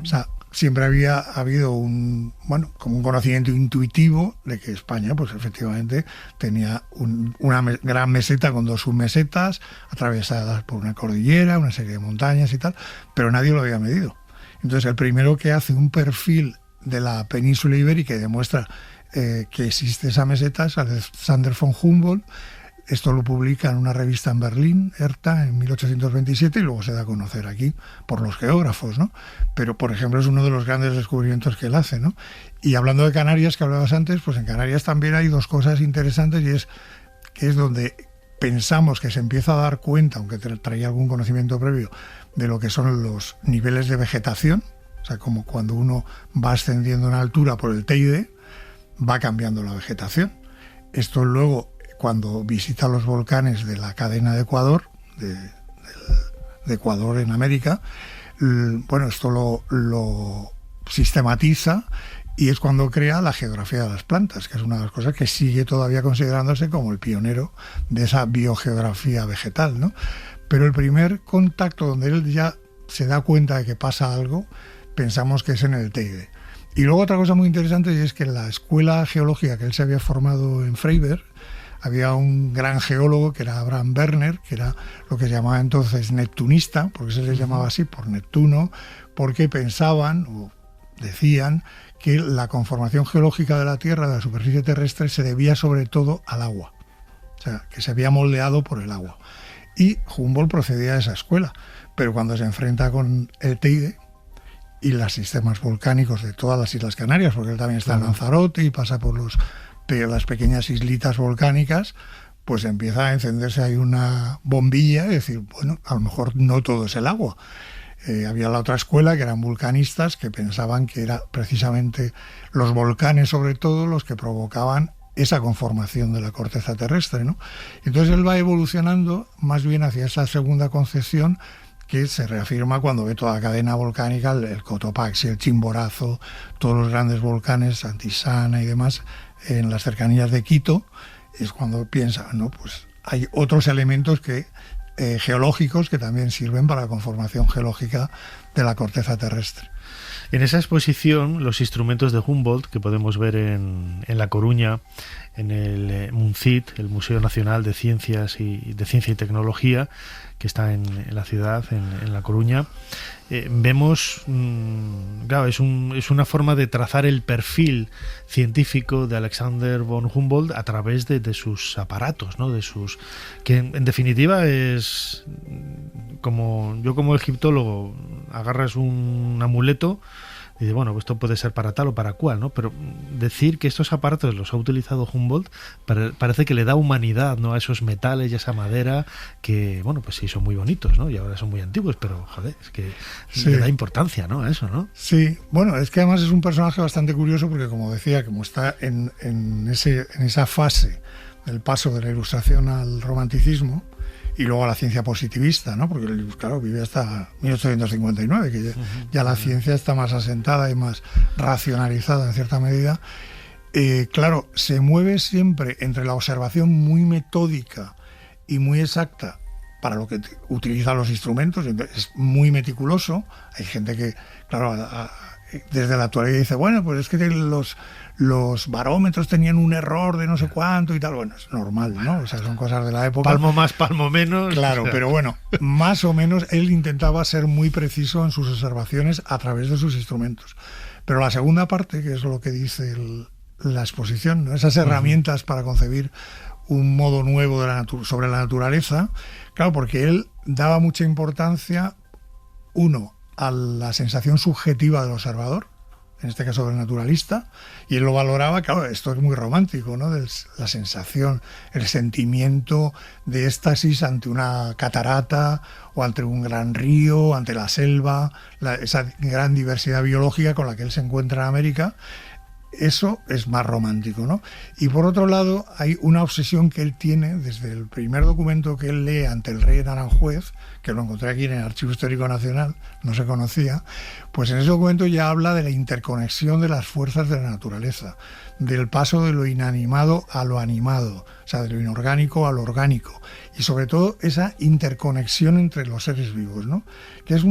O sea, siempre había habido como un conocimiento intuitivo de que España, pues efectivamente, tenía una gran meseta con dos submesetas atravesadas por una cordillera, una serie de montañas y tal, pero nadie lo había medido. Entonces, el primero que hace un perfil de la península ibérica y demuestra que existe esa meseta es Alexander von Humboldt. Esto lo publica en una revista en Berlín, Hertha, en 1827, y luego se da a conocer aquí por los geógrafos, ¿no? Pero, por ejemplo, es uno de los grandes descubrimientos que él hace, ¿no? Y hablando de Canarias, que hablabas antes, pues en Canarias también hay dos cosas interesantes, y es que es donde pensamos que se empieza a dar cuenta, aunque traía algún conocimiento previo, de lo que son los niveles de vegetación, o sea, como cuando uno va ascendiendo en altura por el Teide, va cambiando la vegetación. Esto luego, cuando visita los volcanes de la cadena de Ecuador, de Ecuador en América, bueno, esto lo sistematiza y es cuando crea la geografía de las plantas, que es una de las cosas que sigue todavía considerándose como el pionero de esa biogeografía vegetal, ¿no? Pero el primer contacto donde él ya se da cuenta de que pasa algo, pensamos que es en el Teide. Y luego otra cosa muy interesante es que en la escuela geológica que él se había formado en Freiberg, había un gran geólogo que era Abraham Werner, que era lo que se llamaba entonces neptunista, porque se les llamaba así por Neptuno, porque pensaban o decían que la conformación geológica de la Tierra, de la superficie terrestre, se debía sobre todo al agua, o sea, que se había moldeado por el agua. Y Humboldt procedía de esa escuela, pero cuando se enfrenta con el Teide y los sistemas volcánicos de todas las Islas Canarias, porque él también está en Lanzarote y pasa por las pequeñas islitas volcánicas, pues empieza a encenderse ahí una bombilla y decir, bueno, a lo mejor no todo es el agua. Había la otra escuela que eran vulcanistas que pensaban que era precisamente los volcanes sobre todo los que provocaban esa conformación de la corteza terrestre, ¿no? Entonces él va evolucionando más bien hacia esa segunda concepción que se reafirma cuando ve toda la cadena volcánica, el Cotopaxi, el Chimborazo, todos los grandes volcanes, Antisana y demás, en las cercanías de Quito, es cuando piensa, ¿no? Pues hay otros elementos geológicos que también sirven para la conformación geológica de la corteza terrestre. En esa exposición, los instrumentos de Humboldt, que podemos ver en La Coruña, en el MUNCIT, el Museo Nacional de Ciencia y Tecnología, que está en la ciudad, en La Coruña, vemos, claro, es una forma de trazar el perfil científico de Alexander von Humboldt a través de sus aparatos, ¿no? Que en definitiva es como yo como egiptólogo agarras un amuleto y dices, bueno, pues esto puede ser para tal o para cual, ¿no? Pero decir que estos aparatos los ha utilizado Humboldt parece que le da humanidad, ¿no? A esos metales y a esa madera que, bueno, pues sí, son muy bonitos, ¿no? Y ahora son muy antiguos, pero, joder, es que sí le da importancia, ¿no? A eso, ¿no? Sí, bueno, es que además es un personaje bastante curioso porque, como decía, como está en esa fase del paso de la Ilustración al Romanticismo, y luego a la ciencia positivista, ¿no? Porque, claro, vive hasta 1859, que ya la ciencia está más asentada y más racionalizada en cierta medida. Claro, se mueve siempre entre la observación muy metódica y muy exacta para lo que utiliza los instrumentos, es muy meticuloso. Hay gente que, claro, desde la actualidad dice, bueno, pues es que los barómetros tenían un error de no sé cuánto y tal. Bueno, es normal, ¿no? O sea, son cosas de la época. Palmo más, palmo menos. Claro, pero bueno, más o menos él intentaba ser muy preciso en sus observaciones a través de sus instrumentos. Pero la segunda parte, que es lo que dice la exposición, ¿no? Esas herramientas para concebir un modo nuevo sobre la naturaleza, claro, porque él daba mucha importancia, uno, a la sensación subjetiva del observador, en este caso del naturalista, y él lo valoraba, claro, esto es muy romántico, ¿no? La sensación, el sentimiento de éxtasis ante una catarata o ante un gran río, ante la selva, esa gran diversidad biológica con la que él se encuentra en América. Eso es más romántico, ¿no? Y por otro lado, hay una obsesión que él tiene desde el primer documento que él lee ante el rey en Aranjuez, que lo encontré aquí en el Archivo Histórico Nacional, no se conocía, pues en ese documento ya habla de la interconexión de las fuerzas de la naturaleza, del paso de lo inanimado a lo animado, o sea, de lo inorgánico a lo orgánico, y sobre todo esa interconexión entre los seres vivos, ¿no? Que es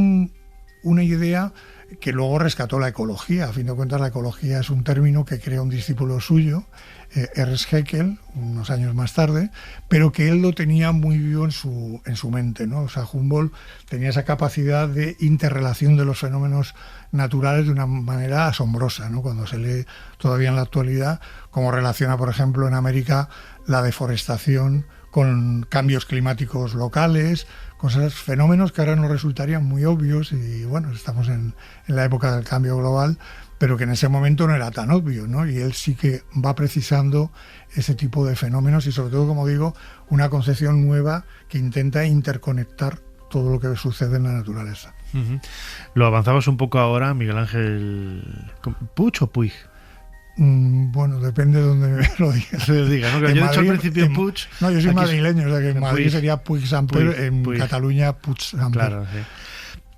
una idea que luego rescató la ecología. A fin de cuentas, la ecología es un término que crea un discípulo suyo, Ernst Haeckel, unos años más tarde, pero que él lo tenía muy vivo en su mente, ¿no? O sea, Humboldt tenía esa capacidad de interrelación de los fenómenos naturales de una manera asombrosa, ¿no? Cuando se lee todavía en la actualidad cómo relaciona, por ejemplo, en América la deforestación con cambios climáticos locales, fenómenos que ahora nos resultarían muy obvios y bueno, estamos en la época del cambio global, pero que en ese momento no era tan obvio, ¿no? Y él sí que va precisando ese tipo de fenómenos y sobre todo, como digo, una concepción nueva que intenta interconectar todo lo que sucede en la naturaleza. Uh-huh. Lo avanzamos un poco ahora, Miguel Ángel. ¿Puig o Puig? Bueno, depende de donde me lo digas. ¿no? Que yo he dicho al principio Puig. No, yo soy madrileño, o sea que en Madrid sería Puigdemont, en Cataluña Puigdemont. Claro, sí.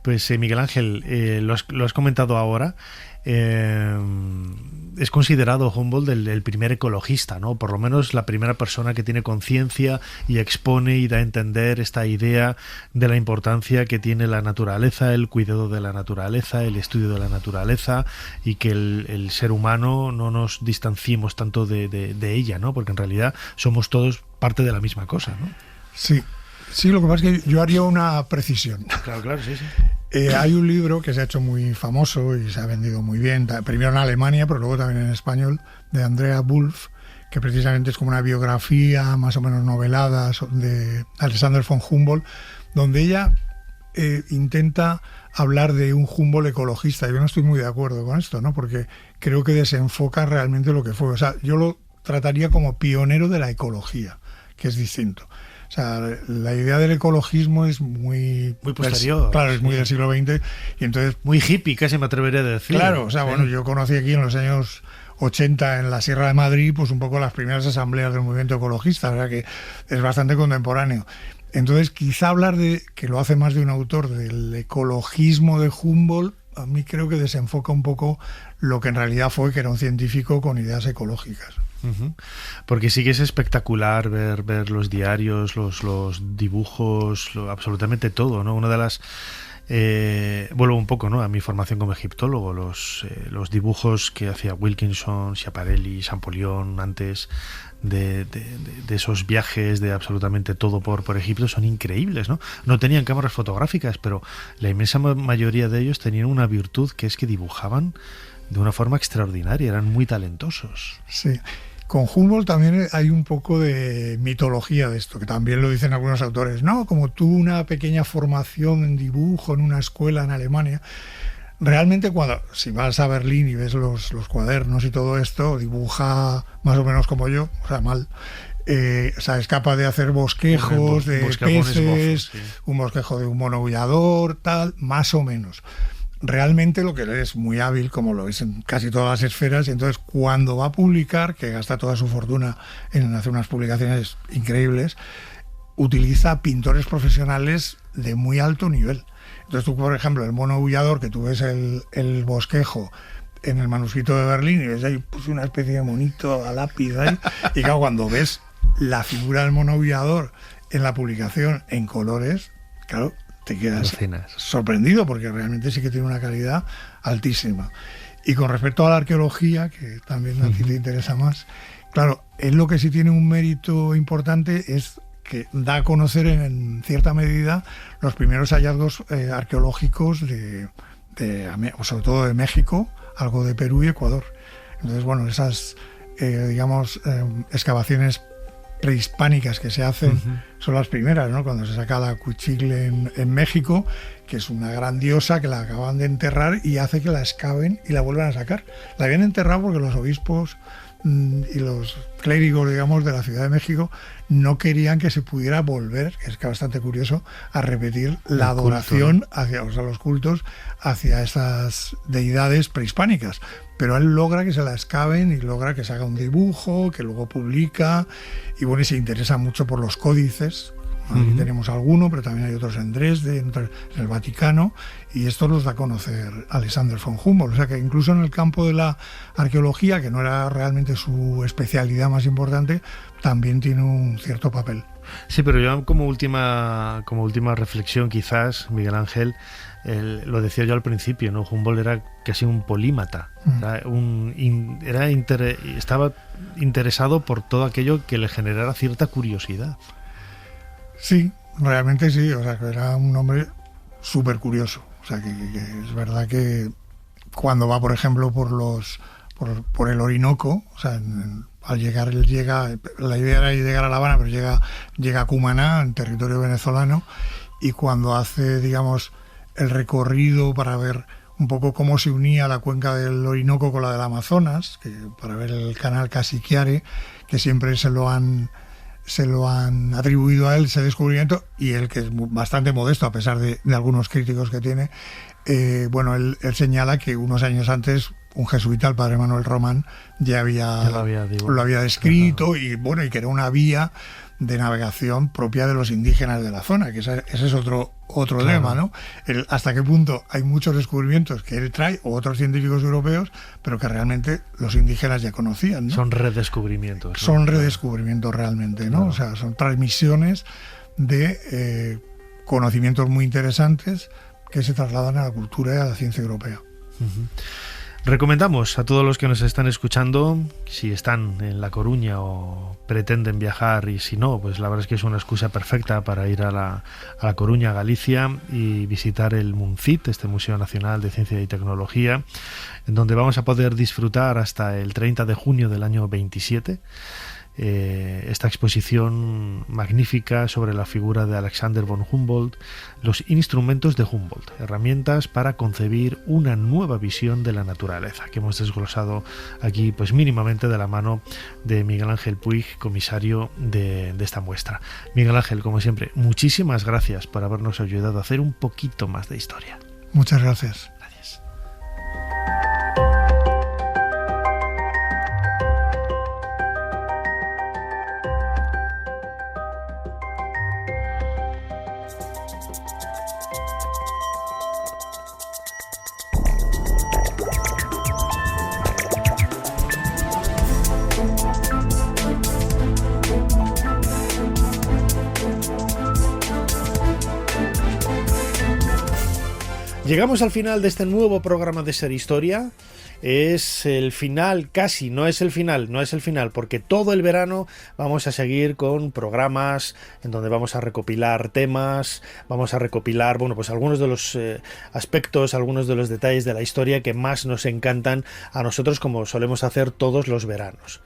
Pues Miguel Ángel, lo has comentado ahora. Es considerado Humboldt el primer ecologista, ¿no? Por lo menos la primera persona que tiene conciencia y expone y da a entender esta idea de la importancia que tiene la naturaleza, el cuidado de la naturaleza, el estudio de la naturaleza y que el ser humano no nos distanciemos tanto de ella, ¿no? Porque en realidad somos todos parte de la misma cosa, ¿no? Sí. Sí, lo que pasa es que yo haría una precisión. Claro, sí. Hay un libro que se ha hecho muy famoso y se ha vendido muy bien, primero en Alemania, pero luego también en español, de Andrea Wulf, que precisamente es como una biografía más o menos novelada de Alexander von Humboldt, donde ella intenta hablar de un Humboldt ecologista. Yo no estoy muy de acuerdo con esto, ¿no? Porque creo que desenfoca realmente lo que fue. O sea, yo lo trataría como pionero de la ecología, que es distinto. O sea, la idea del ecologismo es muy posterior. Claro, es muy del siglo XX y entonces... Muy hippie, casi me atrevería a decir. Claro, o sea, bueno, yo conocí aquí en los años 80 en la Sierra de Madrid, pues un poco las primeras asambleas del movimiento ecologista, o sea que es bastante contemporáneo. Entonces, quizá hablar de, que lo hace más de un autor, del ecologismo de Humboldt, a mí creo que desenfoca un poco lo que en realidad fue, que era un científico con ideas ecológicas. Uh-huh. Porque sí que es espectacular ver los diarios, los dibujos, absolutamente todo, ¿no? Una de las... vuelvo un poco, ¿no?, a mi formación como egiptólogo, los dibujos que hacía Wilkinson, Schiaparelli, Champollion antes de esos viajes de absolutamente todo por Egipto son increíbles, ¿no? No tenían cámaras fotográficas, pero la inmensa mayoría de ellos tenían una virtud, que es que dibujaban de una forma extraordinaria, eran muy talentosos. Sí. Con Humboldt también hay un poco de mitología de esto, que también lo dicen algunos autores. No, como tuvo una pequeña formación en dibujo en una escuela en Alemania. Realmente, si vas a Berlín y ves los cuadernos y todo esto, dibuja más o menos como yo, o sea, mal. O sea, es capaz de hacer bosquejos de peces, sí. Un bosquejo de un mono aullador, tal, más o menos. Realmente lo que él es muy hábil, como lo es en casi todas las esferas, y entonces cuando va a publicar, que gasta toda su fortuna en hacer unas publicaciones increíbles, utiliza pintores profesionales de muy alto nivel. Entonces tú, por ejemplo, el mono aullador, que tú ves el bosquejo en el manuscrito de Berlín y ves ahí pues una especie de monito a lápiz ahí, y claro, cuando ves la figura del mono aullador en la publicación en colores, claro, te quedas sorprendido, porque realmente sí que tiene una calidad altísima. Y con respecto a la arqueología, que también a ti te interesa más, claro, él lo que sí tiene un mérito importante es que da a conocer en cierta medida los primeros hallazgos arqueológicos sobre todo de México, algo de Perú y Ecuador. Entonces, bueno, esas excavaciones prehispánicas que se hacen son las primeras, ¿no? Cuando se saca la Cuchicle en México, que es una gran diosa que la acaban de enterrar y hace que la excaven y la vuelvan a sacar. La habían enterrado porque los obispos y los clérigos, digamos, de la Ciudad de México no querían que se pudiera volver, que es bastante curioso, a repetir la adoración hacia, o sea, los cultos hacia estas deidades prehispánicas. Pero él logra que se la excaven y logra que se haga un dibujo, que luego publica, y bueno, y se interesa mucho por los códices. Aquí tenemos alguno, pero también hay otros en Dresde, en el Vaticano, y esto los da a conocer Alexander von Humboldt. O sea que incluso en el campo de la arqueología, que no era realmente su especialidad más importante, también tiene un cierto papel. Sí, pero yo como última reflexión quizás, Miguel Ángel, lo decía yo al principio, ¿no? Humboldt era casi un polímata, estaba interesado por todo aquello que le generara cierta curiosidad. Sí, realmente sí, o sea, que era un hombre súper curioso, o sea, que es verdad que cuando va, por ejemplo, por el Orinoco, o sea, al llegar, la idea era llegar a La Habana, pero llega a Cumaná, en territorio venezolano, y cuando hace, digamos, el recorrido para ver un poco cómo se unía la cuenca del Orinoco con la del Amazonas, para ver el canal Casiquiare, que siempre se lo han atribuido a él ese descubrimiento, y él, que es bastante modesto a pesar de algunos críticos que tiene, él señala que unos años antes un jesuita, el padre Manuel Román, ya lo había descrito, y que era una vía de navegación propia de los indígenas de la zona, que ese es otro tema, ¿no? Hasta qué punto hay muchos descubrimientos que él trae, o otros científicos europeos, pero que realmente los indígenas ya conocían, ¿no? Son redescubrimientos, ¿no? Son redescubrimientos realmente, ¿no? Claro. O sea, son transmisiones de conocimientos muy interesantes que se trasladan a la cultura y a la ciencia europea. Uh-huh. Recomendamos a todos los que nos están escuchando, si están en La Coruña o pretenden viajar, y si no, pues la verdad es que es una excusa perfecta para ir a La Coruña, Galicia, y visitar el MUNCIT, este Museo Nacional de Ciencia y Tecnología, en donde vamos a poder disfrutar hasta el 30 de junio del año 27 esta exposición magnífica sobre la figura de Alexander von Humboldt, los instrumentos de Humboldt, herramientas para concebir una nueva visión de la naturaleza, que hemos desglosado aquí pues mínimamente de la mano de Miguel Ángel Puig, comisario de esta muestra. Miguel Ángel, como siempre, muchísimas gracias por habernos ayudado a hacer un poquito más de historia. Muchas gracias. Llegamos al final de este nuevo programa de Ser Historia. Es el final, casi, no es el final, porque todo el verano vamos a seguir con programas en donde vamos a recopilar temas, vamos a recopilar, pues algunos de los aspectos, algunos de los detalles de la historia que más nos encantan a nosotros, como solemos hacer todos los veranos.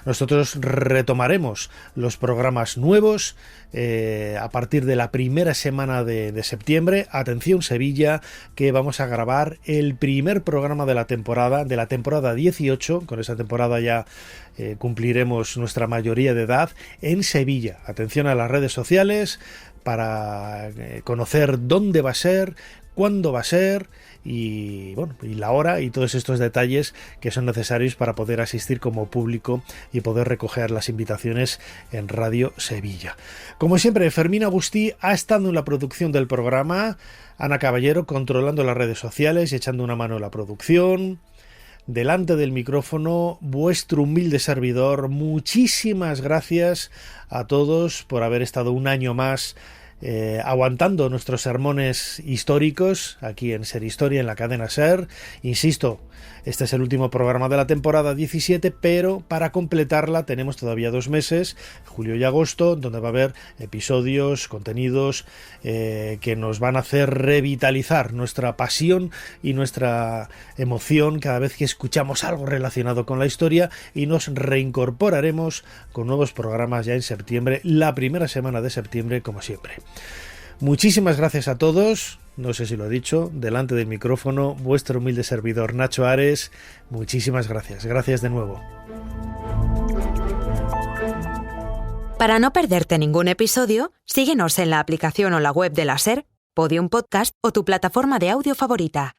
Nosotros retomaremos los programas nuevos a partir de la primera semana de septiembre. Atención, Sevilla, que vamos a grabar el primer programa de la temporada 18. Con esa temporada ya cumpliremos nuestra mayoría de edad en Sevilla. Atención a las redes sociales para conocer dónde va a ser, cuándo va a ser y la hora, y todos estos detalles que son necesarios para poder asistir como público y poder recoger las invitaciones en Radio Sevilla. Como siempre, Fermín Agustí ha estado en la producción del programa, Ana Caballero controlando las redes sociales y echando una mano a la producción. Delante del micrófono, vuestro humilde servidor. Muchísimas gracias a todos por haber estado un año más aguantando nuestros sermones históricos aquí en Ser Historia, en la cadena Ser. Insisto, este es el último programa de la temporada 17, pero para completarla tenemos todavía 2 meses, julio y agosto, donde va a haber episodios, contenidos que nos van a hacer revitalizar nuestra pasión y nuestra emoción cada vez que escuchamos algo relacionado con la historia, y nos reincorporaremos con nuevos programas ya en septiembre, la primera semana de septiembre, como siempre. Muchísimas gracias a todos. No sé si lo he dicho, delante del micrófono, vuestro humilde servidor Nacho Ares. Muchísimas gracias. Gracias de nuevo. Para no perderte ningún episodio, síguenos en la aplicación o la web de la SER, Podium Podcast o tu plataforma de audio favorita.